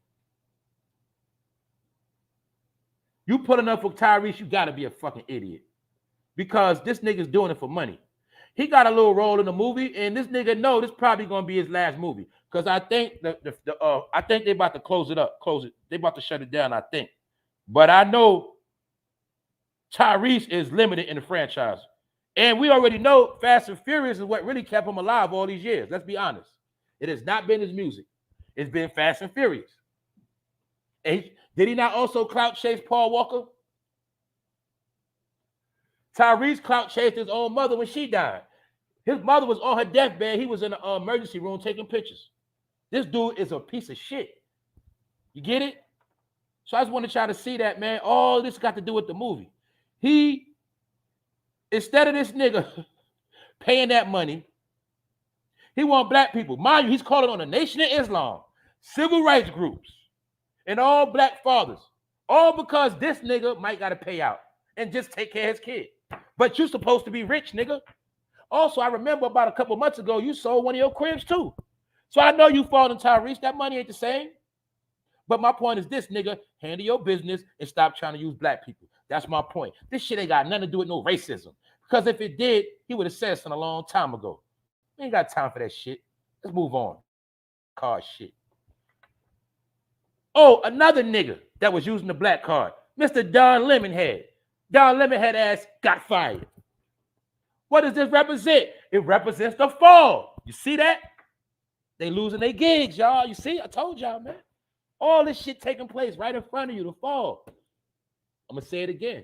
You pulling up for Tyrese, you got to be a fucking idiot. Because this nigga's doing it for money. He got a little role in the movie, and this nigga know this probably gonna be his last movie. Because I think I think they about to close it. They about to shut it down, I think. But I know Tyrese is limited in the franchise. And we already know Fast and Furious is what really kept him alive all these years. Let's be honest. It has not been his music. It's been Fast and Furious. And did he not also clout chase Paul Walker? Tyrese clout chased his own mother when she died. His mother was on her deathbed. He was in the emergency room taking pictures. This dude is a piece of shit. You get it? So I just want to try to see that, man. All this got to do with the movie. Instead of this nigga paying that money, he want black people. Mind you, he's calling on the Nation of Islam, civil rights groups, and all black fathers. All because this nigga might got to pay out and just take care of his kid. But you supposed to be rich, nigga. Also, I remember about a couple months ago, you sold one of your cribs too. So I know you falling Tyrese. That money ain't the same. But my point is this, nigga, handle your business and stop trying to use black people. That's my point. This shit ain't got nothing to do with no racism. Because if it did, he would have said something a long time ago. We ain't got time for that shit. Let's move on. Card shit. Oh, another nigga that was using the black card. Mr. Don Lemonhead. Don Lemonhead ass got fired. What does this represent? It represents the fall. You see that? They losing their gigs, y'all. You see? I told y'all, man. All this shit taking place right in front of you, the fall. I'm going to say it again.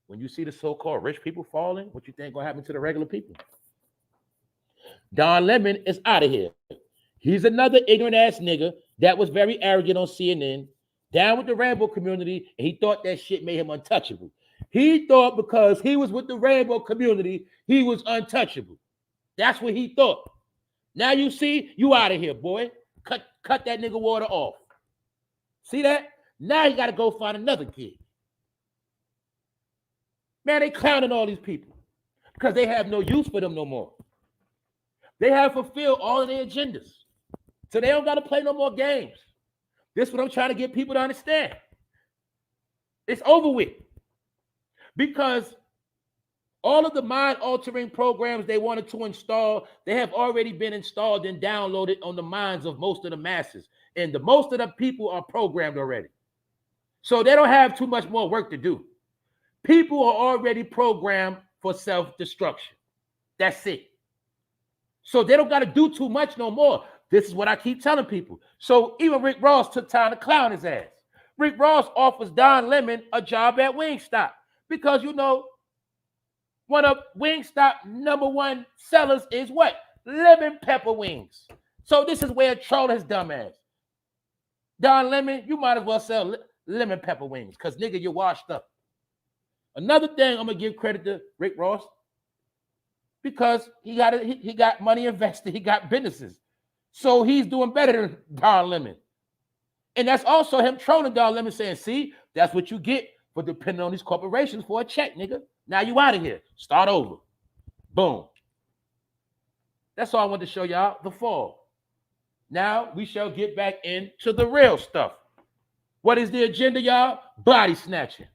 When you see the so-called rich people falling, what you think going to happen to the regular people? Don Lemon is out of here. He's another ignorant ass nigga that was very arrogant on CNN, down with the rainbow community, and he thought that shit made him untouchable. He thought because he was with the rainbow community, he was untouchable. That's what he thought. Now you see, you out of here, boy. Cut that nigga water off. See that? Now you got to go find another kid. Man, they clowning all these people because they have no use for them no more. They have fulfilled all of their agendas. So they don't got to play no more games. This is what I'm trying to get people to understand. It's over with. Because all of the mind-altering programs they wanted to install, they have already been installed and downloaded on the minds of most of the masses. And most of the people are programmed already. So they don't have too much more work to do. People are already programmed for self-destruction. That's it. So they don't got to do too much no more. This is what I keep telling people. So even Rick Ross took time to clown his ass. Rick Ross offers Don Lemon a job at Wingstop because, you know, one of Wingstop #1 sellers is what? Lemon pepper wings. So this is where troll his dumb ass. Don Lemon, you might as well sell lemon pepper wings because, nigga, you're washed up. Another thing I'm going to give credit to Rick Ross because he got money invested. He got businesses. So he's doing better than Don Lemon. And that's also him trolling Don Lemon saying, see, that's what you get for depending on these corporations for a check, nigga. Now you out of here. Start over. Boom. That's all I wanted to show y'all, the fall. Now we shall get back into the real stuff. What is the agenda, y'all? Body snatching.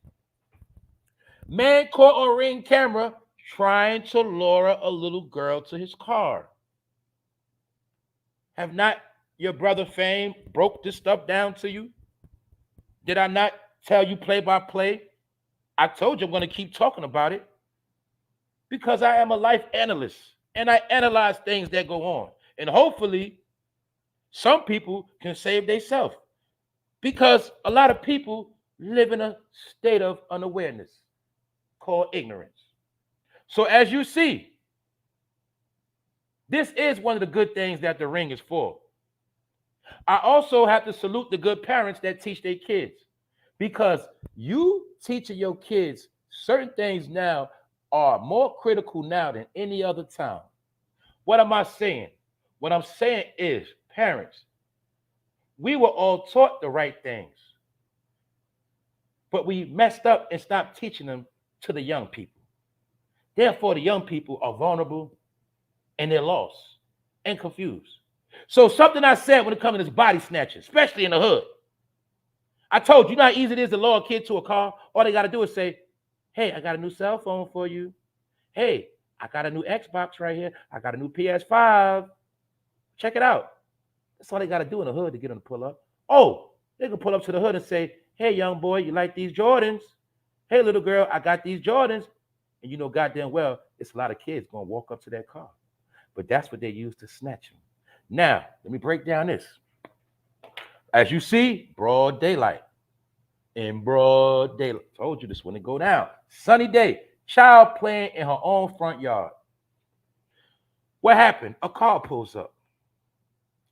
Man caught on Ring camera trying to lure a little girl to his car. Have not your brother Fame broke this stuff down to you? Did I not tell you play by play? I told you I'm going to keep talking about it because I am a life analyst and I analyze things that go on. And hopefully some people can save themselves because a lot of people live in a state of unawareness called ignorance. So as you see, this is one of the good things that the ring is for. I also have to salute the good parents that teach their kids because you teaching your kids certain things now are more critical now than any other time. What am I saying? What I'm saying is, parents, we were all taught the right things, but we messed up and stopped teaching them to the young people. Therefore, the young people are vulnerable and they're lost and confused. So something I said when it comes to this body snatching, especially in the hood, I told you know how easy it is to lure a kid to a car. All they got to do is say, hey, I got a new cell phone for you. Hey, I got a new Xbox right here. I got a new PS5. Check it out. That's all they got to do in the hood to get them to pull up. Oh, they can pull up to the hood and say, hey, young boy, you like these Jordans? Hey, little girl, I got these Jordans. And you know goddamn well, it's a lot of kids going to walk up to that car. But that's what they use to snatch them. Now, let me break down this. As you see, broad daylight. In broad daylight. Told you this when it go down. Sunny day. Child playing in her own front yard. What happened? A car pulls up.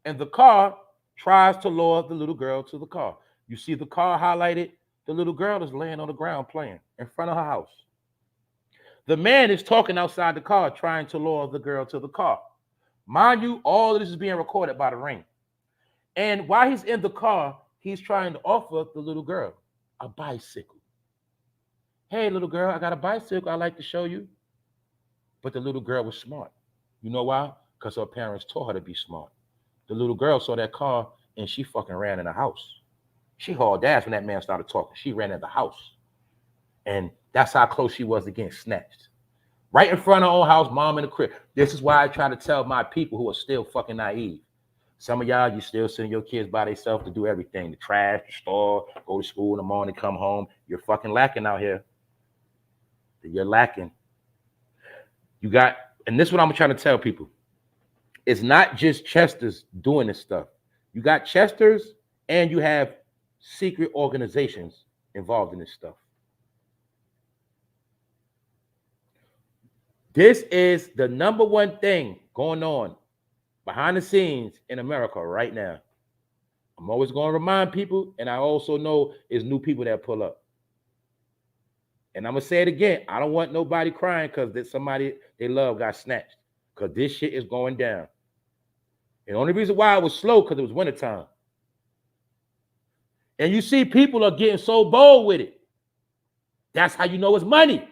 And the car tries to lure the little girl to the car. You see the car highlighted? The little girl is laying on the ground playing in front of her house. The man is talking outside the car trying to lure the girl to the car. Mind you, all of this is being recorded by the ring. And while he's in the car, he's trying to offer the little girl a bicycle. Hey, little girl, I got a bicycle I'd like to show you. But the little girl was smart. You know why? Because her parents taught her to be smart. The little girl saw that car and she fucking ran in the house. She hauled ass when that man started talking. She ran in the house. And that's how close she was to getting snatched. Right in front of her own house, mom in the crib. This is why I try to tell my people who are still fucking naive. Some of y'all, you still sending your kids by themselves to do everything. The trash, the store, go to school in the morning, come home. You're fucking lacking out here. You're lacking. You got, and this is what I'm trying to tell people. It's not just Chesters doing this stuff. You got Chesters and you have secret organizations involved in this stuff. This is the #1 thing going on behind the scenes in America right now. I'm always going to remind people, and I also know it's new people that pull up. And I'm going to say it again. I don't want nobody crying because somebody they love got snatched, because this shit is going down. And the only reason why it was slow because it was wintertime. And you see people are getting so bold with it. That's how you know it's money.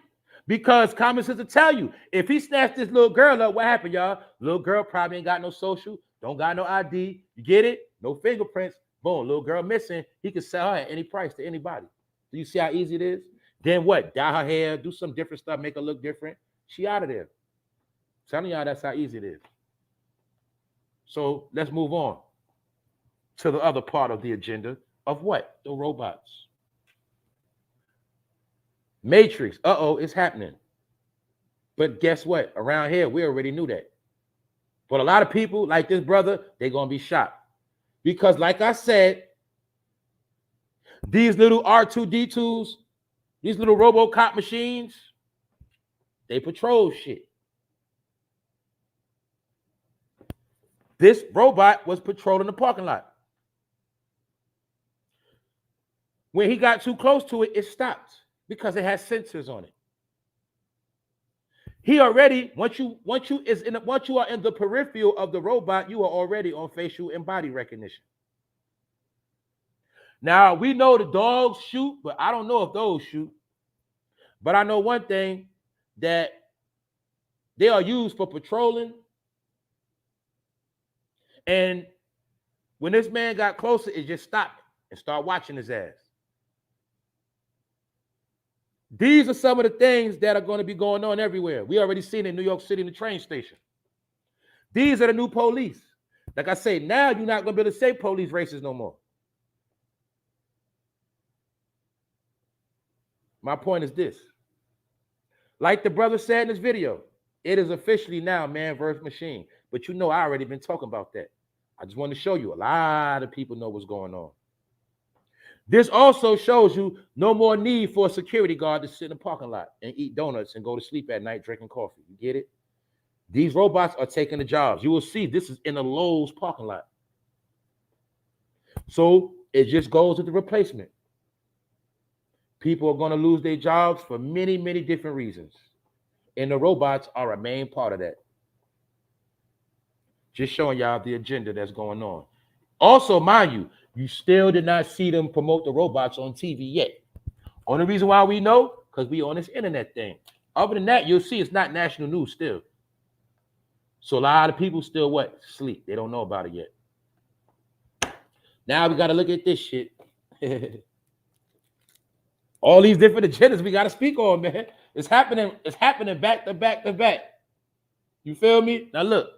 Because common sense will tell you, if he snatched this little girl up, what happened, y'all? Little girl probably ain't got no social, don't got no ID. You get it? No fingerprints. Boom, little girl missing. He can sell her at any price to anybody. Do you see how easy it is? Then what? Dye her hair, do some different stuff, make her look different. She out of there. I'm telling y'all that's how easy it is. So let's move on to the other part of the agenda of what? The robots. Matrix. Uh-oh, it's happening. But guess what? Around here, we already knew that. But a lot of people like this brother, they're going to be shocked. Because like I said, these little R2-D2s, these little RoboCop machines, they patrol shit. This robot was patrolling the parking lot. When he got too close to it, it stopped because it has sensors on it. He already, once you are in the peripheral of the robot, you are already on facial and body recognition. Now, we know the dogs shoot, but I don't know if those shoot. But I know one thing, that they are used for patrolling. And when this man got closer, it just stopped and started watching his ass. These are some of the things that are going to be going on everywhere. We already seen it in New York City in the train station. These are the new police. Like I say, now you're not going to be able to say police racist no more. My point is this. Like the brother said in this video, it is officially now man versus machine. But you know I already been talking about that. I just want to show you a lot of people know what's going on. This also shows you no more need for a security guard to sit in the parking lot and eat donuts and go to sleep at night drinking coffee. You get it? These robots are taking the jobs. You will see this is in a Lowe's parking lot. So it just goes with the replacement. People are going to lose their jobs for many, many different reasons. And the robots are a main part of that. Just showing y'all the agenda that's going on. Also, mind you, you still did not see them promote the robots on TV yet. Only reason why we know, because we on this internet thing. Other than that, you'll see it's not national news still. So a lot of people still what? Sleep. They don't know about it yet. Now we got to look at this shit. All these different agendas we got to speak on, man. It's happening back to back to back. You feel me? Now look,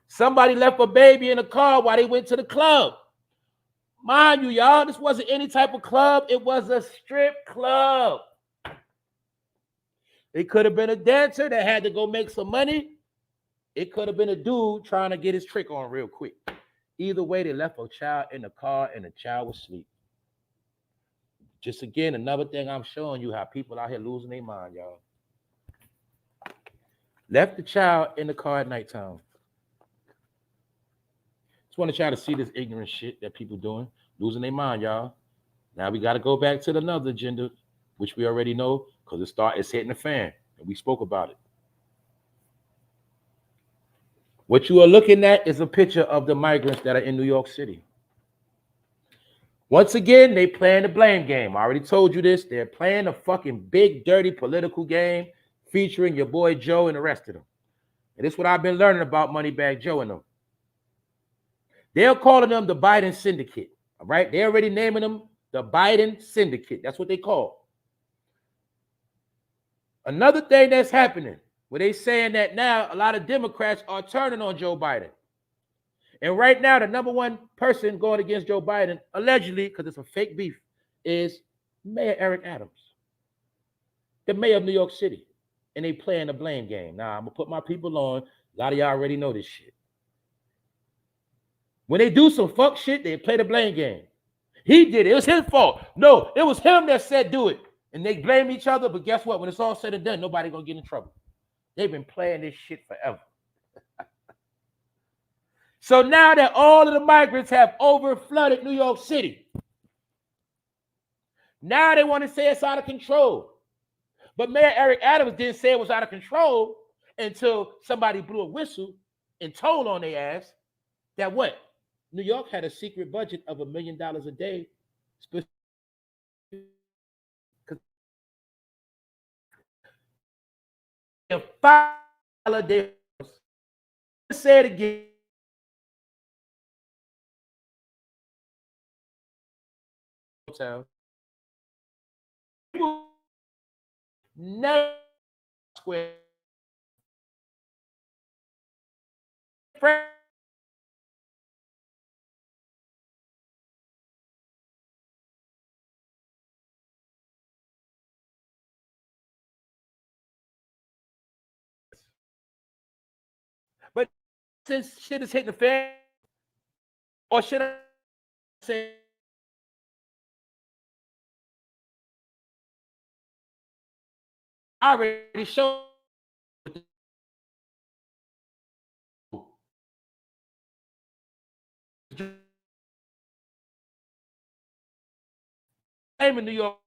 somebody left a baby in a car while they went to the club. Mind you, y'all, this wasn't any type of club. It was a strip club. It could have been a dancer that had to go make some money. It could have been a dude trying to get his trick on real quick. Either way, they left a child in the car and the child was asleep. Just again, another thing I'm showing you how people out here losing their mind, y'all. Left the child in the car at nighttime. Just want to try to see this ignorant shit that people doing, losing their mind, y'all. Now we got to go back to another agenda, which we already know, because it's hitting the fan, and we spoke about it. What you are looking at is a picture of the migrants that are in New York City. Once again, they playing the blame game. I already told you this. They're playing a fucking big, dirty political game featuring your boy Joe and the rest of them. And this is what I've been learning about Moneybag Joe and them. They're calling them the Biden Syndicate, all right? They're already naming them the Biden Syndicate. That's what they call. Another thing that's happening, where they saying that now a lot of Democrats are turning on Joe Biden. And right now, the number one person going against Joe Biden, allegedly, because it's a fake beef, is Mayor Eric Adams, the mayor of New York City. And they playing the blame game. Now, I'm going to put my people on. A lot of y'all already know this shit. When they do some fuck shit, they play the blame game. He did it. It was his fault. No, it was him that said do it. And they blame each other, but guess what? When it's all said and done, nobody going to get in trouble. They've been playing this shit forever. So now that all of the migrants have over-flooded New York City, now they want to say it's out of control. But Mayor Eric Adams didn't say it was out of control until somebody blew a whistle and told on their ass. that what? New York had a secret budget of $1 million a day. $5 a day. Let's say it again. Never square. But since shit is hitting the fan, or should I say, I already showed I'm in New York.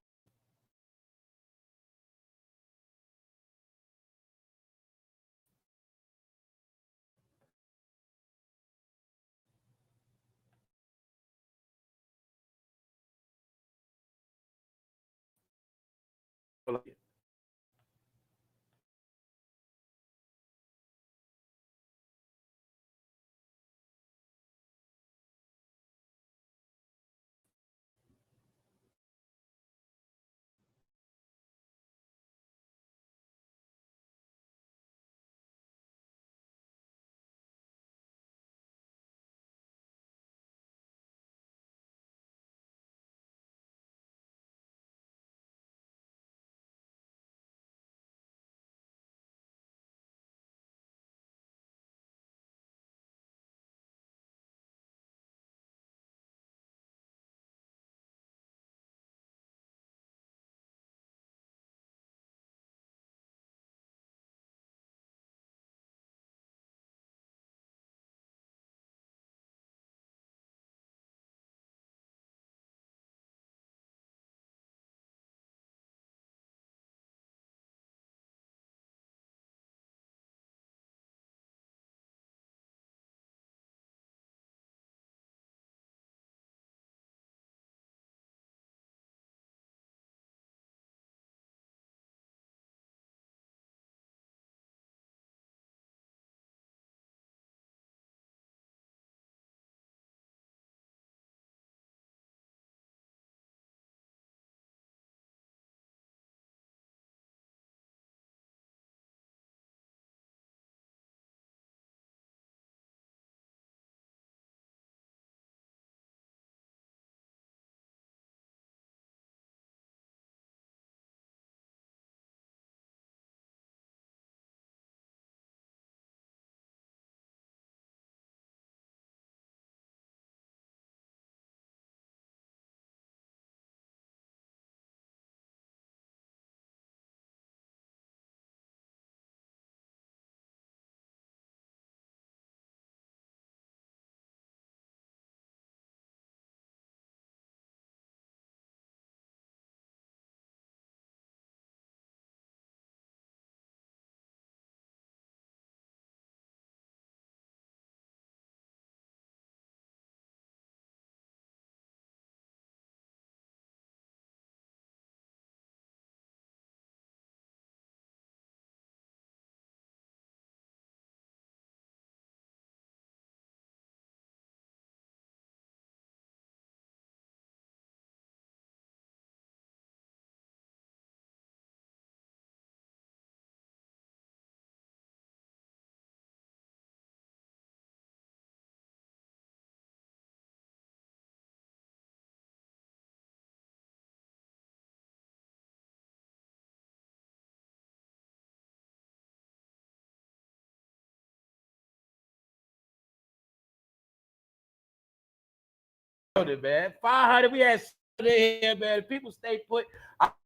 Man, 500. We had here, man. People stay put.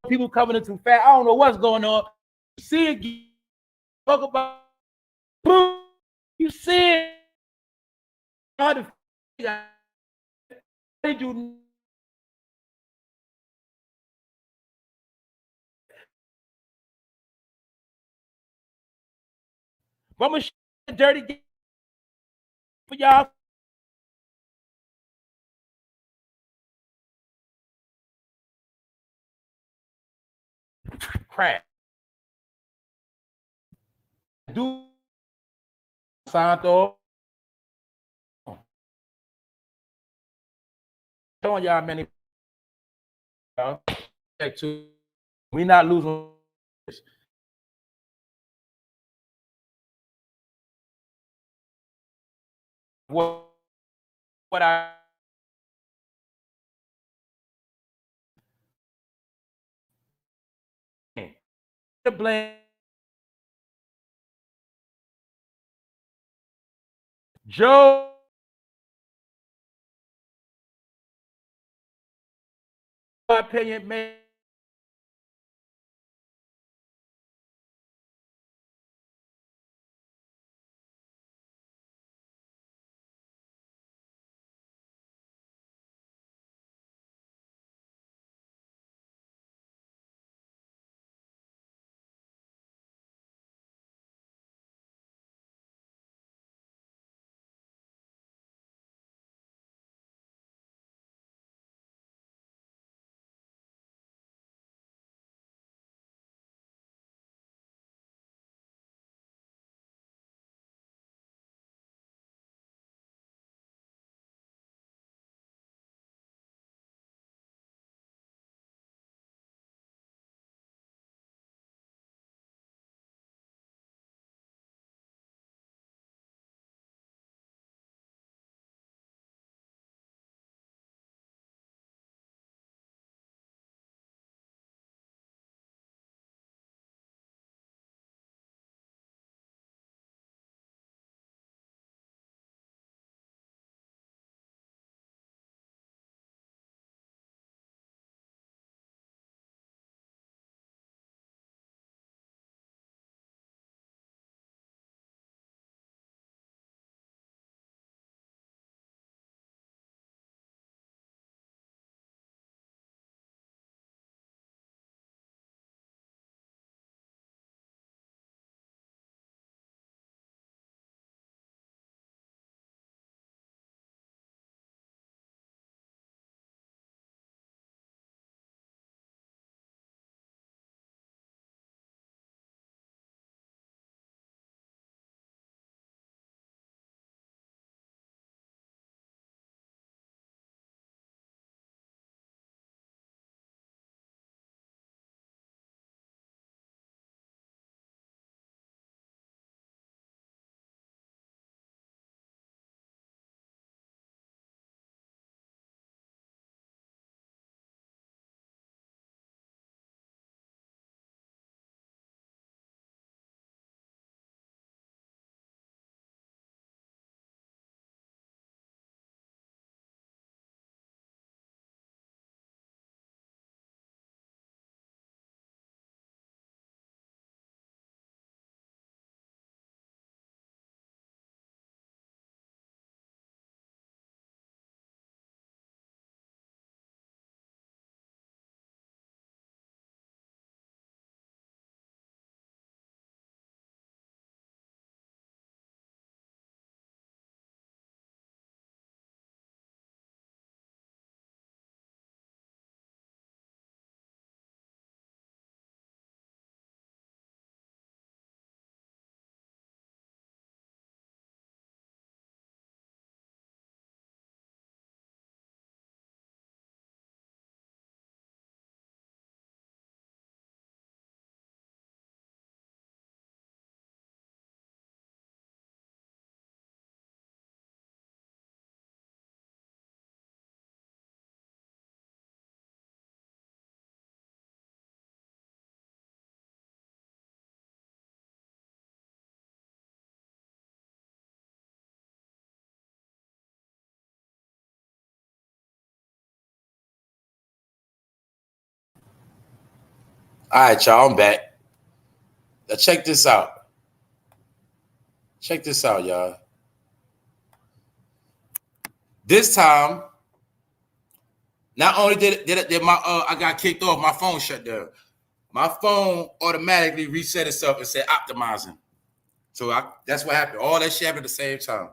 People coming in too fast. I don't know what's going on. You see it. Talk about boom. You see it. How did you? I'm gonna show a dirty game for y'all. crack. Do Santo. Showing y'all many. We not losing. What I the blame Joe. Opinion man. All right, y'all, I'm back. Now check this out. Check this out, y'all. This time, not only did my I got kicked off, my phone shut down. My phone automatically reset itself and said optimizing. So that's what happened. All that shit happened at the same time.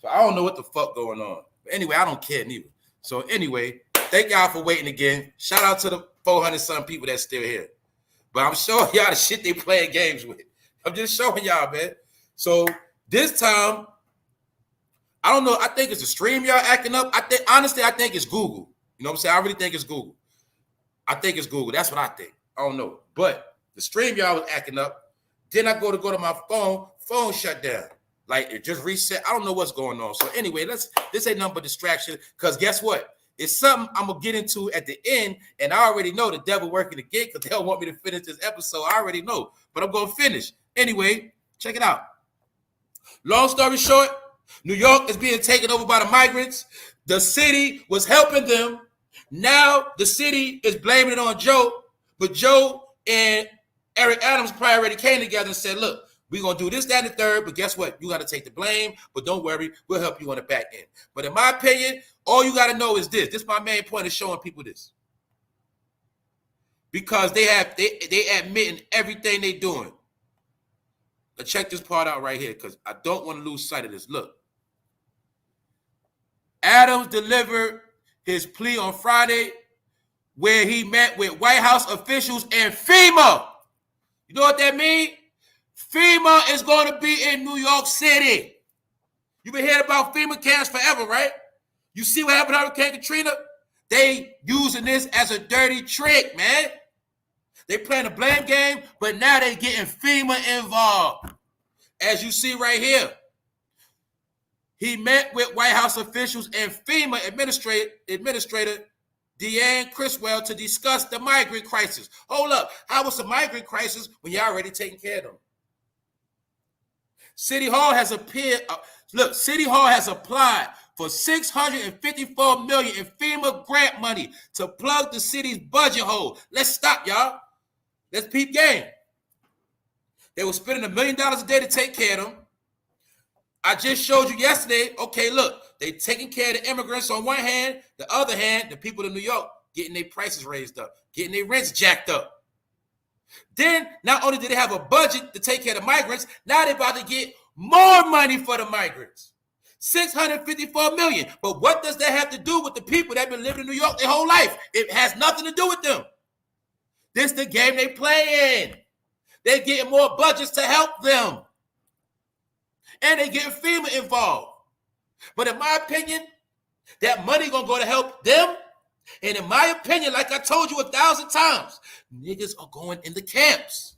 So I don't know what the fuck going on. But anyway, I don't care neither. So anyway, thank y'all for waiting again. Shout out to the 400 some people that's still here. But I'm showing y'all the shit they playing games with. I'm just showing y'all, man. So this time, I don't know. I think it's the stream y'all acting up. Honestly, I think it's Google. You know what I'm saying? I really think it's Google. I think it's Google. That's what I think. I don't know. But the stream y'all was acting up. Then I go to my phone shut down. Like it just reset. I don't know what's going on. So anyway, this ain't nothing but distraction. Because guess what? It's something I'm gonna get into at the end, and I already know the devil working again because they don't want me to finish this episode. I already know, but I'm gonna finish. Anyway, check it out. Long story short, New York is being taken over by the migrants. The city was helping them. Now the city is blaming it on Joe, but Joe and Eric Adams probably already came together and said, look, we're going to do this, that, and the third, but guess what? You got to take the blame, but don't worry, we'll help you on the back end. But in my opinion, all you got to know is this. This is my main point of showing people this. Because they admitting everything they doing. But check this part out right here, because I don't want to lose sight of this. Look. Adams delivered his plea on Friday where he met with White House officials and FEMA. You know what that means? FEMA is going to be in New York City. You've been hearing about FEMA camps forever, right? You see what happened to Hurricane Katrina? They using this as a dirty trick, man. They playing a blame game, but now they getting FEMA involved. As you see right here, he met with White House officials and FEMA Administrator Deanne Criswell to discuss the migrant crisis. Hold up. How was the migrant crisis when you're already taking care of them? City Hall has applied for $654 million in FEMA grant money to plug the city's budget hole. Let's stop, y'all. Let's peep game. They were spending $1 million a day to take care of them. I just showed you yesterday, okay, look, they taking care of the immigrants on one hand, the other hand, the people in New York getting their prices raised up, getting their rents jacked up. Then, not only did they have a budget to take care of the migrants, now they're about to get more money for the migrants. $654 million. But what does that have to do with the people that have been living in New York their whole life? It has nothing to do with them. This is the game they playing. They're getting more budgets to help them. And they getting FEMA involved. But in my opinion, that money gonna go to help them. And in my opinion, like I told you 1,000 times, niggas are going in the camps.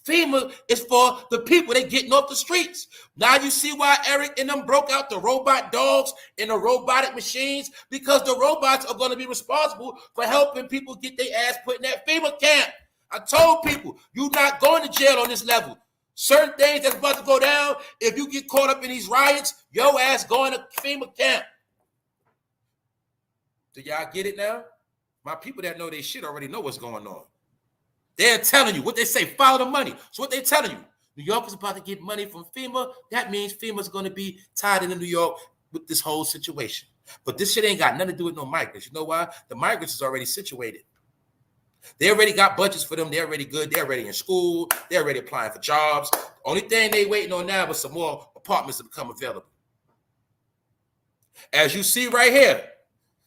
FEMA is for the people that getting off the streets. Now you see why Eric and them broke out the robot dogs and the robotic machines, because the robots are going to be responsible for helping people get their ass put in that FEMA camp. I told people, you're not going to jail on this level. Certain things that's about to go down, if you get caught up in these riots, your ass going to FEMA camp. Do y'all get it now? My people that know their shit already know what's going on. They're telling you what they say, follow the money. So what they telling you, New York is about to get money from FEMA. That means FEMA's going to be tied into New York with this whole situation. But this shit ain't got nothing to do with no migrants. You know why? The migrants is already situated. They already got budgets for them. They're already good. They're already in school. They're already applying for jobs. Only thing they waiting on now is some more apartments to become available. As you see right here,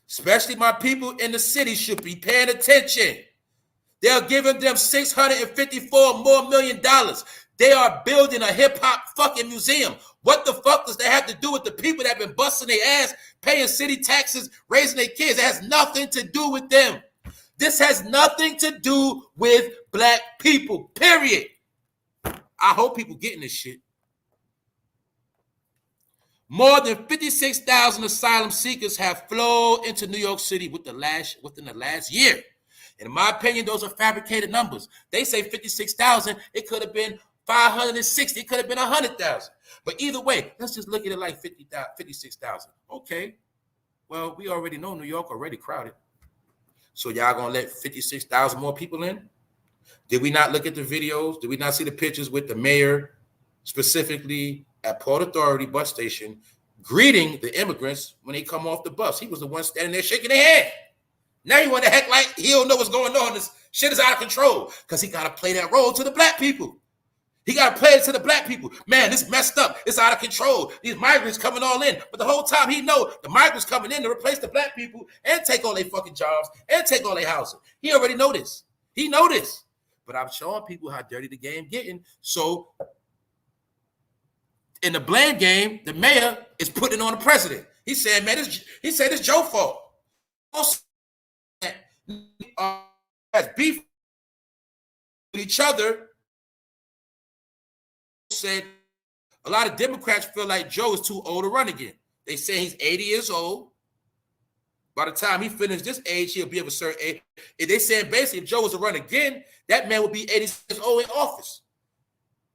especially my people in the city should be paying attention. They're giving them $654 million more. They are building a hip-hop fucking museum. What the fuck does that have to do with the people that have been busting their ass, paying city taxes, raising their kids? It has nothing to do with them. This has nothing to do with black people, period. I hope people getting this shit. More than 56,000 asylum seekers have flowed into New York City within the last year. In my opinion, those are fabricated numbers. They say 56,000. It could have been 560. It could have been 100,000. But either way, let's just look at it like 56,000. Okay. Well, we already know New York already crowded. So y'all gonna let 56,000 more people in? Did we not look at the videos? Did we not see the pictures with the mayor, specifically at Port Authority bus station, greeting the immigrants when they come off the bus? He was the one standing there shaking their hand. Now you want to act like he don't know what's going on. This shit is out of control because he got to play that role to the black people. He got to play it to the black people. Man, this messed up. It's out of control. These migrants coming all in. But the whole time he know the migrants coming in to replace the black people and take all their fucking jobs and take all their housing. He already know this. He know this. but I'm showing people how dirty the game getting. So in the blame game, the mayor is putting it on the president. He said, man, he said it's Joe's fault. Has beef with each other. Said a lot of Democrats feel like Joe is too old to run again. They say he's 80 years old. By the time he finishes this age, he'll be of a certain age. If they saying basically if Joe was to run again, that man would be 80 years old in office.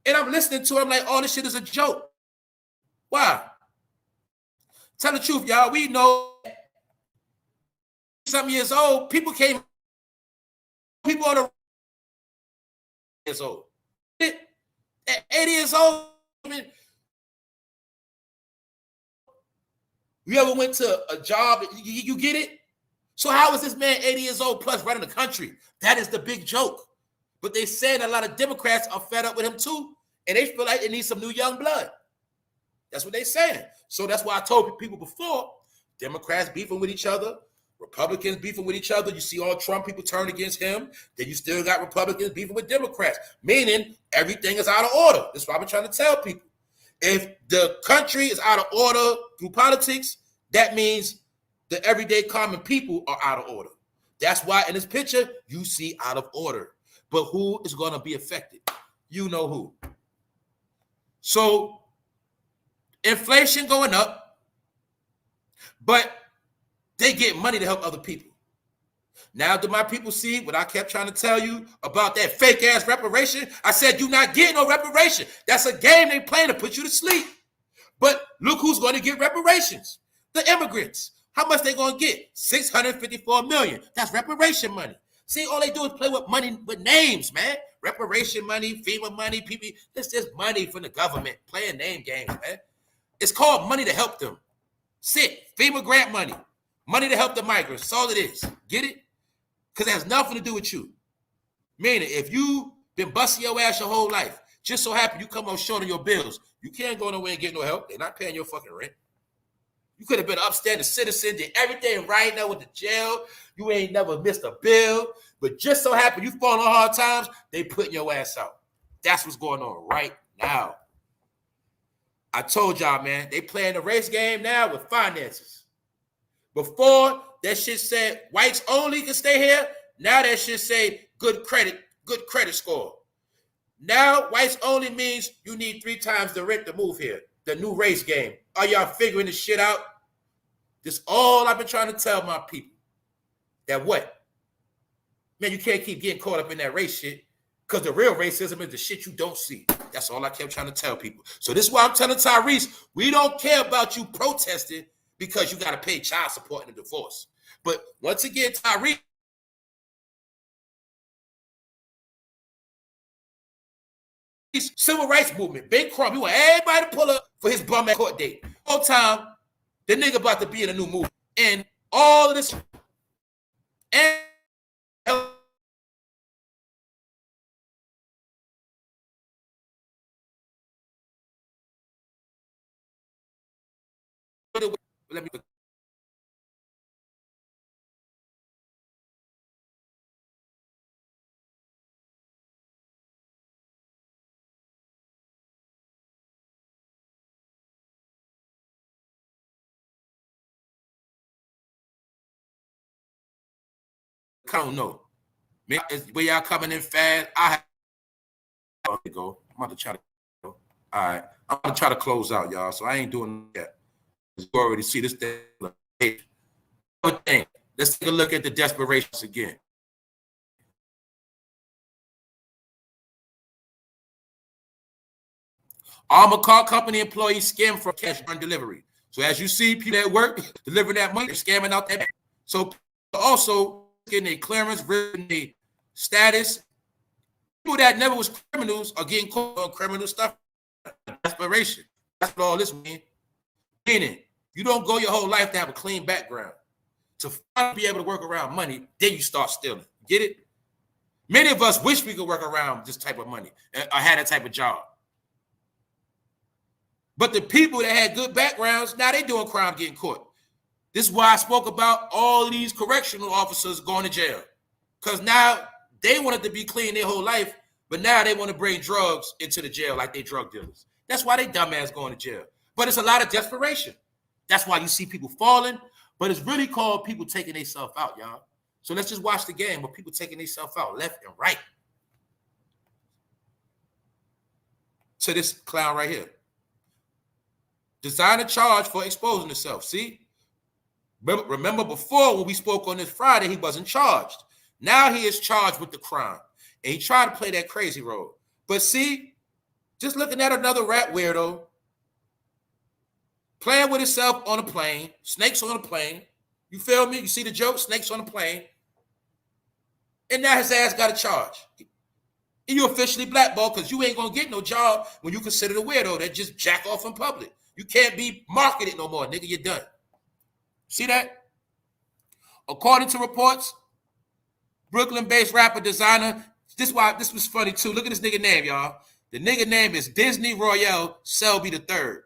And I'm listening to him like, oh, this shit is a joke. Why? Tell the truth, y'all. We know some years old, people on the years old. At 80 years old, I mean, you ever went to a job, you get it? So how is this man 80 years old plus running the country? That is the big joke. But they saying a lot of Democrats are fed up with him too, and they feel like they need some new young blood. That's what they saying. So that's why I told people before, Democrats beefing with each other, Republicans beefing with each other. You see all Trump people turn against him. Then you still got Republicans beefing with Democrats, meaning everything is out of order. That's what I've been trying to tell people. If the country is out of order through politics, that means the everyday common people are out of order. That's why in this picture, you see out of order. But who is going to be affected? You know who. So inflation going up, but they get money to help other people. Now, do my people see what I kept trying to tell you about that fake ass reparation? I said, you not getting no reparation. That's a game they playing to put you to sleep. But look who's going to get reparations. The immigrants. How much they going to get? $654 million. That's reparation money. See, all they do is play with money, with names, man. Reparation money, FEMA money, people. It's just money from the government playing name games, man. It's called money to help them. FEMA grant money. Money to help the migrants. That's all it is. Get it? Because it has nothing to do with you. Meaning, if you been busting your ass your whole life, just so happen you come on short on your bills, you can't go nowhere and get no help. They're not paying your fucking rent. You could have been an upstanding citizen, did everything right now with the jail. You ain't never missed a bill. But just so happen you fall on hard times, they putting your ass out. That's what's going on right now. I told y'all, man, they playing the race game now with finances. Before, that shit said whites only can stay here. Now that shit say good credit score. Now whites only means you need 3 times the rent to move here. The new race game. Are y'all figuring this shit out? This all I've been trying to tell my people. That what? Man, you can't keep getting caught up in that race shit, because the real racism is the shit you don't see. That's all I kept trying to tell people. So this is why I'm telling Tyrese, we don't care about you protesting because you got to pay child support in a divorce. But once again, Tyrese, civil rights movement, big crumb. He want everybody to pull up for his bum at court date. Whole time, the nigga about to be in a new movie. And all of this, and let me I don't know. Maybe where y'all coming in fast. Go. I'm about to try to go. All right. I'm going to try to close out, y'all. So I ain't doing that. You already see this thing. Let's take a look at the desperations again. Armor car company employees scam for cash run delivery. So as you see, people at work delivering that money, they're scamming out that. So also getting a clearance, written a status. People that never was criminals are getting caught on criminal stuff. Desperation. That's what all this means. Meaning, you don't go your whole life to have a clean background. To finally be able to work around money, then you start stealing. Get it? Many of us wish we could work around this type of money or had that type of job. But the people that had good backgrounds, now they doing crime getting caught. This is why I spoke about all these correctional officers going to jail. Because now They wanted to be clean their whole life, but now they want to bring drugs into the jail like they drug dealers. That's why they dumbass going to jail. But it's a lot of desperation. That's why you see people falling, but it's really called people taking themselves out, y'all. So let's just watch the game where people taking themselves out left and right. So this clown right here. Designer charge for exposing himself. See? Remember before when we spoke on this Friday, he wasn't charged. Now he is charged with the crime. And he tried to play that crazy role. But see, just looking at another rap weirdo, playing with himself on a plane, snakes on a plane. You feel me? You see the joke? Snakes on a plane. And now his ass got a charge. And you officially blackballed because you ain't going to get no job when you consider the weirdo that just jack off in public. You can't be marketed no more, nigga. You're done. See that? According to reports, Brooklyn-based rapper designer, this was funny too. Look at this nigga name, y'all. The nigga name is Disney Royale Selby III.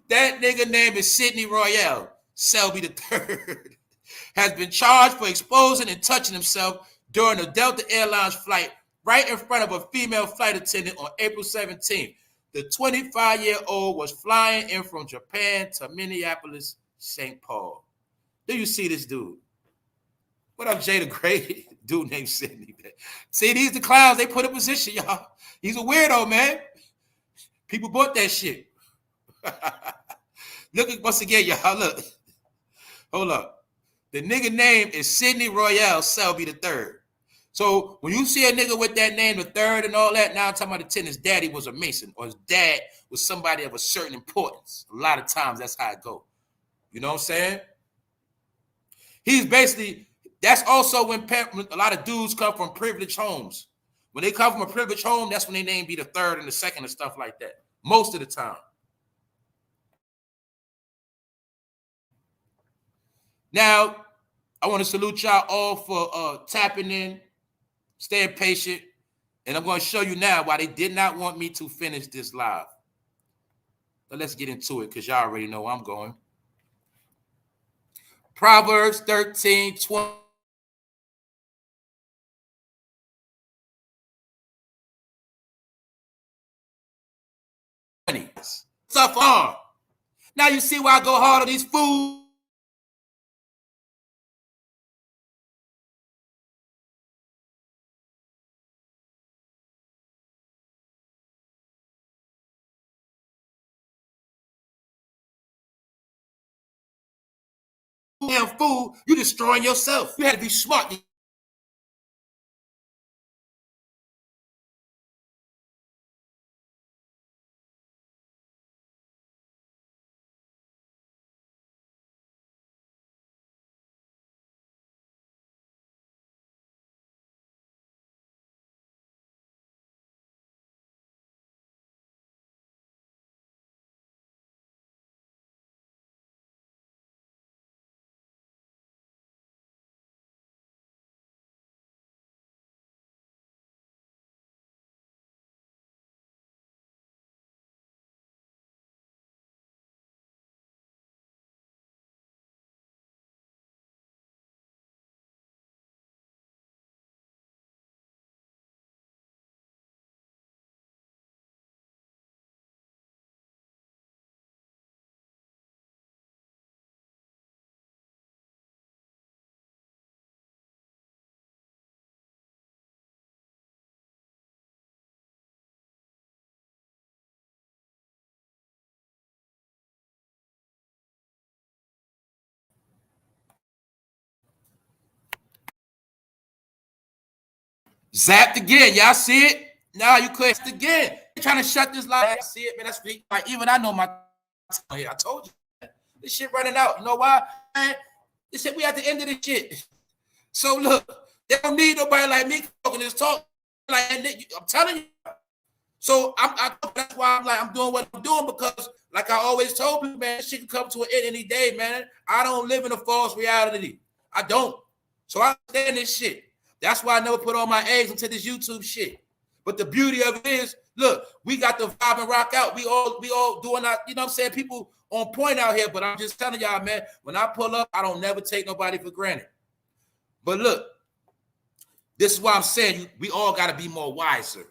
That nigga name is Sidney Royale Selby III. Has been charged for exposing and touching himself during a Delta Airlines flight right in front of a female flight attendant on April 17th. The 25-year-old was flying in from Japan to Minneapolis, St. Paul. Do you see this dude? What up, Jada Gray? Dude named Sidney. See, these the clowns they put in position, y'all. He's a weirdo, man. People bought that shit. Look at once again, y'all. Look. Hold up. The nigga name is Sidney Royale Selby III. So when you see a nigga with that name, the third and all that, now I'm talking about the 10, his daddy was a Mason or his dad was somebody of a certain importance. A lot of times that's how it go. You know what I'm saying? He's basically, that's also when a lot of dudes come from privileged homes. When they come from a privileged home, that's when their name be the third and the second and stuff like that. Most of the time. Now, I want to salute y'all all for tapping in, staying patient, and I'm going to show you now why they did not want me to finish this live. But let's get into it because y'all already know where I'm going. Proverbs 13:20. Tough arm. Now you see why I go hard on these fools. Damn fool, you destroying yourself. You had to be smart. Zapped again. Y'all see it? No, you couldn't again. They're trying to shut this live. I see it, man. That's like even I know my I told you. This shit running out. You know why? Man, this shit, we at the end of this shit. So look, they don't need nobody like me talking this talk. Like I'm telling you. So that's why I'm doing what I'm doing because, like I always told people, man, this shit can come to an end any day, man. I don't live in a false reality. I don't. So I understand this shit. That's why I never put all my eggs into this YouTube shit. But the beauty of it is, look, we got the vibe and rock out. We all doing our, you know what I'm saying? People on point out here, but I'm just telling y'all, man, when I pull up, I don't never take nobody for granted. But look, this is why I'm saying we all got to be more wiser.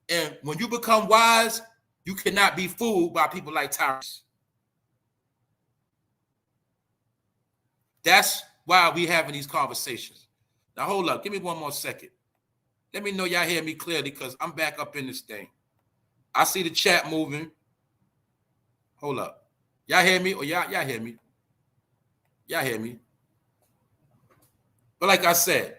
And when you become wise, you cannot be fooled by people like TYRESE. That's why we having these conversations. Now, hold up. Give me one more second. Let me know y'all hear me clearly because I'm back up in this thing. I see the chat moving. Hold up. Y'all hear me? Or y'all hear me? Y'all hear me? But like I said,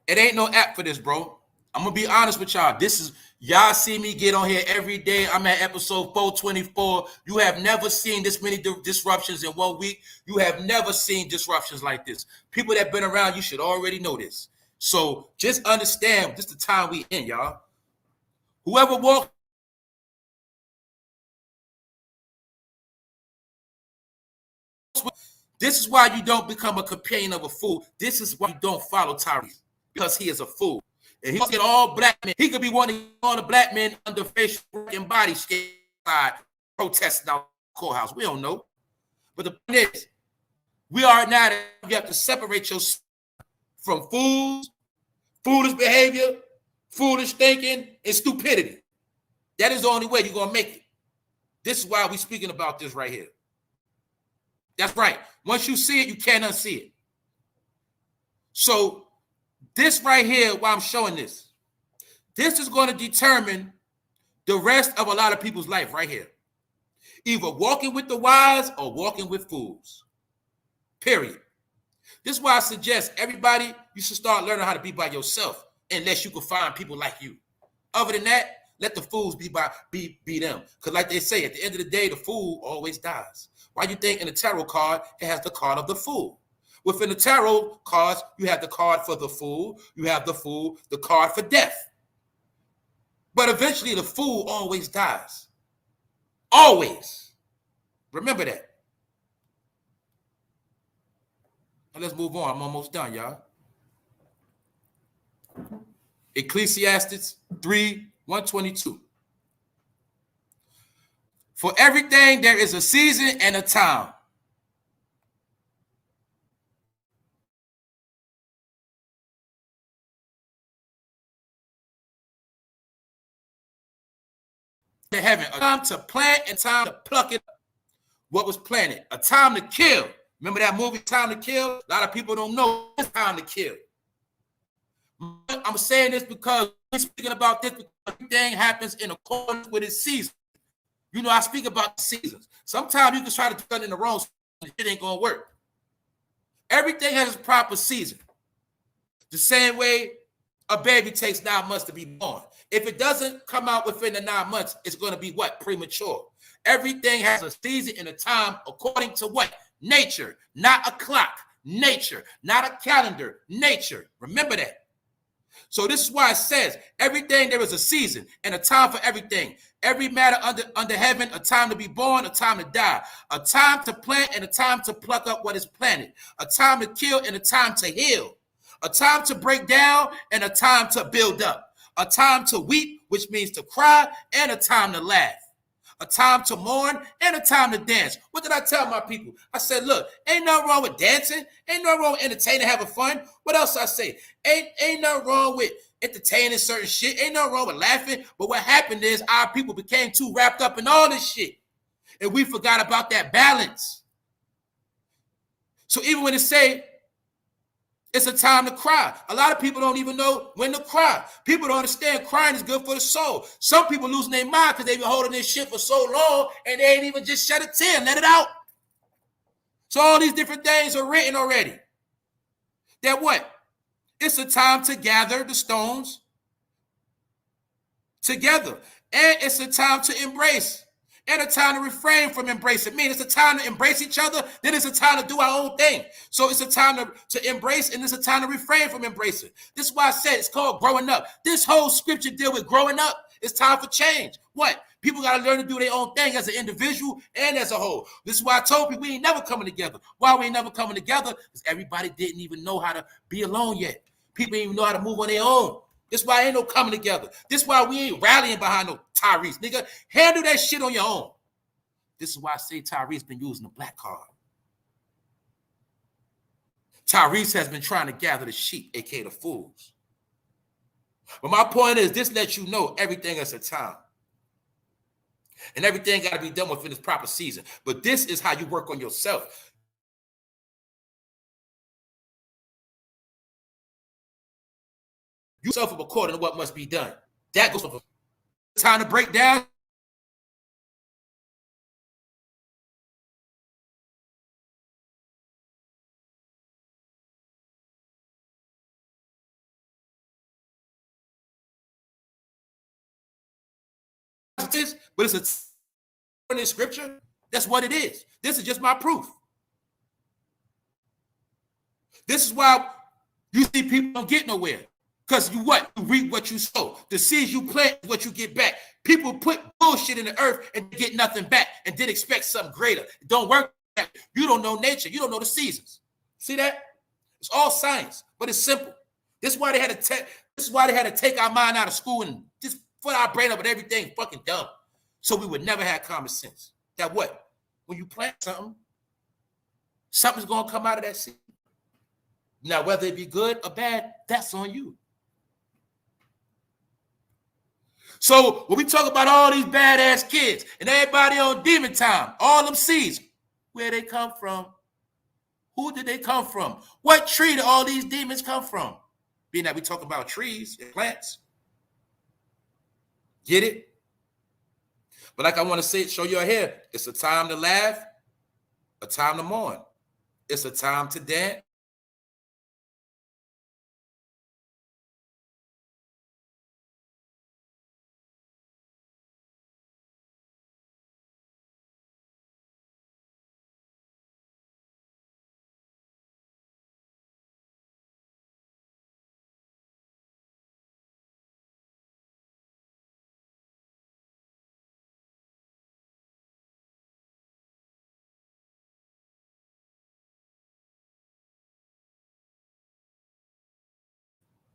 it ain't no app for this, bro. I'm going to be honest with y'all. This is, y'all see me get on here every day. I'm at episode 424. You have never seen this many disruptions in 1 week. You have never seen disruptions like this. People that been around, you should already know this. So just understand this is the time we in, y'all. Whoever walks, this is why you don't become a companion of a fool. This is why you don't follow TYRESE, because he is a fool. And he's get all black men. He could be one of all the black men under facial and body side protesting out the courthouse. We don't know. But the point is, we are now that you have to separate yourself from fools, foolish behavior, foolish thinking, and stupidity. That is the only way you're going to make it. This is why we're speaking about this right here. That's right. Once you see it, you can't unsee it. So this right here, why I'm showing this, this is going to determine the rest of a lot of people's life right here. Either walking with the wise or walking with fools. Period. This is why I suggest everybody, you should start learning how to be by yourself unless you can find people like you. Other than that, let the fools be them. Because like they say, at the end of the day, the fool always dies. Why do you think in the tarot card, it has the card of the fool? Within the tarot cards, you have the card for the fool, you have the fool, the card for death. But eventually the fool always dies. Always. Remember that. Now let's move on. I'm almost done, y'all. Ecclesiastes 3:122. For everything there is a season and a time. Heaven, a time to plant and time to pluck it up. What was planted? A time to kill. Remember that movie, Time to Kill? A lot of people don't know it's time to kill. I'm saying this because we're speaking about this because everything happens in accordance with its season. You know, I speak about the seasons. Sometimes you can try to do it in the wrong season. It ain't going to work. Everything has its proper season. The same way a baby takes 9 months to be born. If it doesn't come out within the 9 months, it's going to be what? Premature. Everything has a season and a time according to what? Nature, not a clock. Nature, not a calendar. Nature. Remember that. So this is why it says everything there is a season and a time for everything. Every matter under heaven, a time to be born, a time to die, a time to plant and a time to pluck up what is planted, a time to kill and a time to heal, a time to break down and a time to build up, a time to weep, which means to cry, and a time to laugh, a time to mourn and a time to dance. What did I tell my people? I said, look, ain't nothing wrong with dancing. Ain't nothing wrong with entertaining, having fun. What else I say? Ain't nothing wrong with entertaining certain shit. Ain't nothing wrong with laughing. But what happened is our people became too wrapped up in all this shit. And we forgot about that balance. So even when it say it's a time to cry, a lot of people don't even know when to cry. People don't understand crying is good for the soul. Some people losing their mind because they've been holding this shit for so long and they ain't even just shed a tear, let it out. So all these different things are written already. That what? It's a time to gather the stones together. And it's a time to embrace. And a time to refrain from embracing. I mean, it's a time to embrace each other. Then it's a time to do our own thing. So it's a time to embrace, and it's a time to refrain from embracing. This is why I said it's called growing up. This whole scripture deal with growing up. It's time for change. What? People got to learn to do their own thing as an individual and as a whole. This is why I told people we ain't never coming together. Why we ain't never coming together? Because everybody didn't even know how to be alone yet. People didn't even know how to move on their own. This why ain't no coming together. This why we ain't rallying behind no TYRESE. Nigga, handle that shit on your own. This is why I say TYRESE been using the black card. TYRESE has been trying to gather the sheep, aka the fools. But my point is, this lets you know everything has a time. And everything got to be done within its proper season. But this is how you work on yourself. You yourself up according to what must be done. That goes for time to break down. But it's a scripture. That's what it is. This is just my proof. This is why you see people don't get nowhere. Because you what? You reap what you sow. The seeds you plant is what you get back. People put bullshit in the earth and get nothing back and then expect something greater. It don't work. You don't know nature. You don't know the seasons. See that? It's all science, but it's simple. This is why they had to take our mind out of school and just put our brain up with everything fucking dumb. So we would never have common sense. That what? When you plant something, something's gonna come out of that seed. Now, whether it be good or bad, that's on you. So when we talk about all these badass kids and everybody on demon time, all them seeds, where they come from? Who did they come from? What tree did all these demons come from? Being that we talk about trees and plants. Get it? But like I want to say, show you here, it's a time to laugh, a time to mourn. It's a time to dance.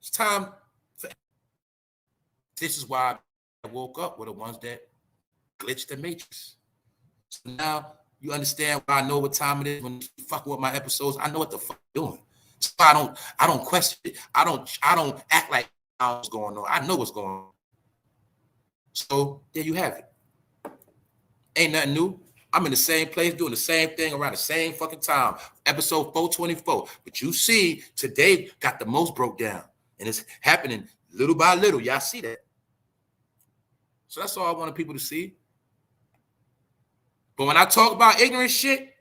It's time. This is why I woke up with the ones that glitched the matrix. So now you understand why I know what time it is when you fuck with my episodes. I know what the fuck I'm doing. So I don't question it. I don't act like I know what's going on. I know what's going on. So there you have it. Ain't nothing new. I'm in the same place doing the same thing around the same fucking time. Episode 424. But you see, today got the most broke down. And it's happening little by little. Y'all see that? So that's all I wanted people to see. But when I talk about ignorant shit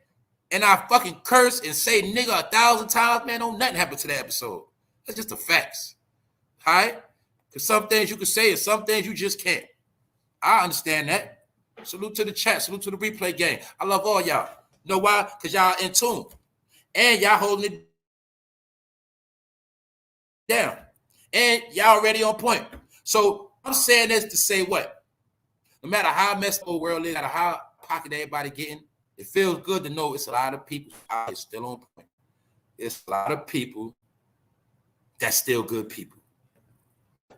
and I fucking curse and say nigga 1,000 times, man, don't nothing happen to that episode. That's just the facts. All right? Because some things you can say and some things you just can't. I understand that. Salute to the chat. Salute to the replay game. I love all y'all. You know why? Because y'all in tune. And y'all holding it down. And y'all already on point. So I'm saying this to say what? No matter how messed up the world is, no matter how pocket everybody getting, it feels good to know it's a lot of people that's still on point. It's a lot of people that's still good people.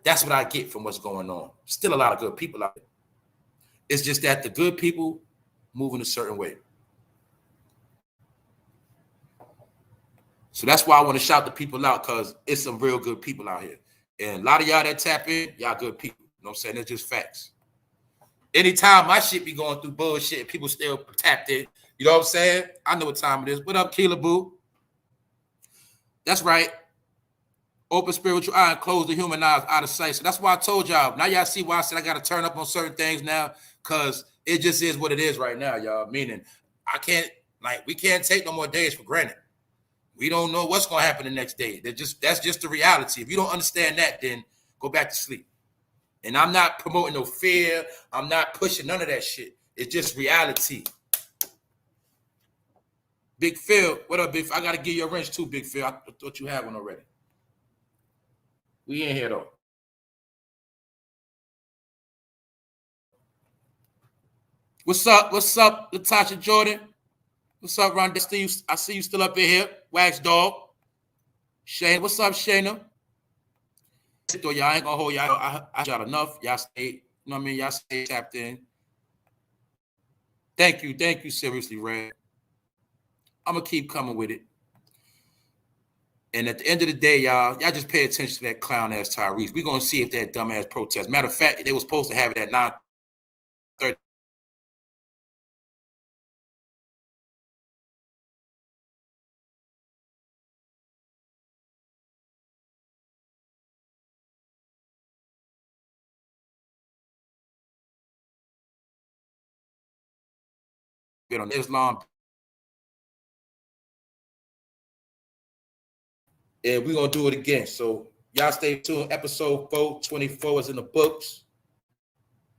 That's what I get from what's going on. Still a lot of good people out there. It's just that the good people move in a certain way. So that's why I want to shout the people out, because it's some real good people out here. And a lot of y'all that tap in, y'all good people. You know what I'm saying? It's just facts. Anytime my shit be going through bullshit, people still tapped in. You know what I'm saying? I know what time it is. What up, Keela Boo? That's right. Open spiritual eye and close the human eyes out of sight. So that's why I told y'all. Now y'all see why I said I got to turn up on certain things now, because it just is what it is right now, y'all. Meaning we can't take no more days for granted. We don't know what's going to happen the next day. That's just the reality. If you don't understand that, then go back to sleep. And I'm not promoting no fear. I'm not pushing none of that shit. It's just reality. Big Phil, what up, Big Phil? I got to give you a wrench too, Big Phil. I thought you had one already. We in here, though. What's up? What's up, Latasha Jordan? What's up, Ron? I see you still up in here. Wax Dog. Shane, what's up, Shayna? Y'all ain't gonna hold y'all. I got enough. Y'all stay, you know what I mean? Y'all stay tapped in. Thank you, seriously, Red. I'm gonna keep coming with it. And at the end of the day, y'all just pay attention to that clown ass Tyrese. We're gonna see if that dumbass protest. Matter of fact, they were supposed to have it at 9:30. On Islam. And we're gonna do it again. So y'all stay tuned. Episode 424 is in the books.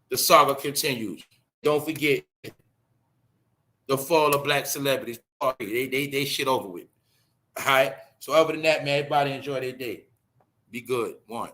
The saga continues. Don't forget the fall of black celebrities. They shit over with. All right. So other than that, man, everybody enjoy their day. Be good. One.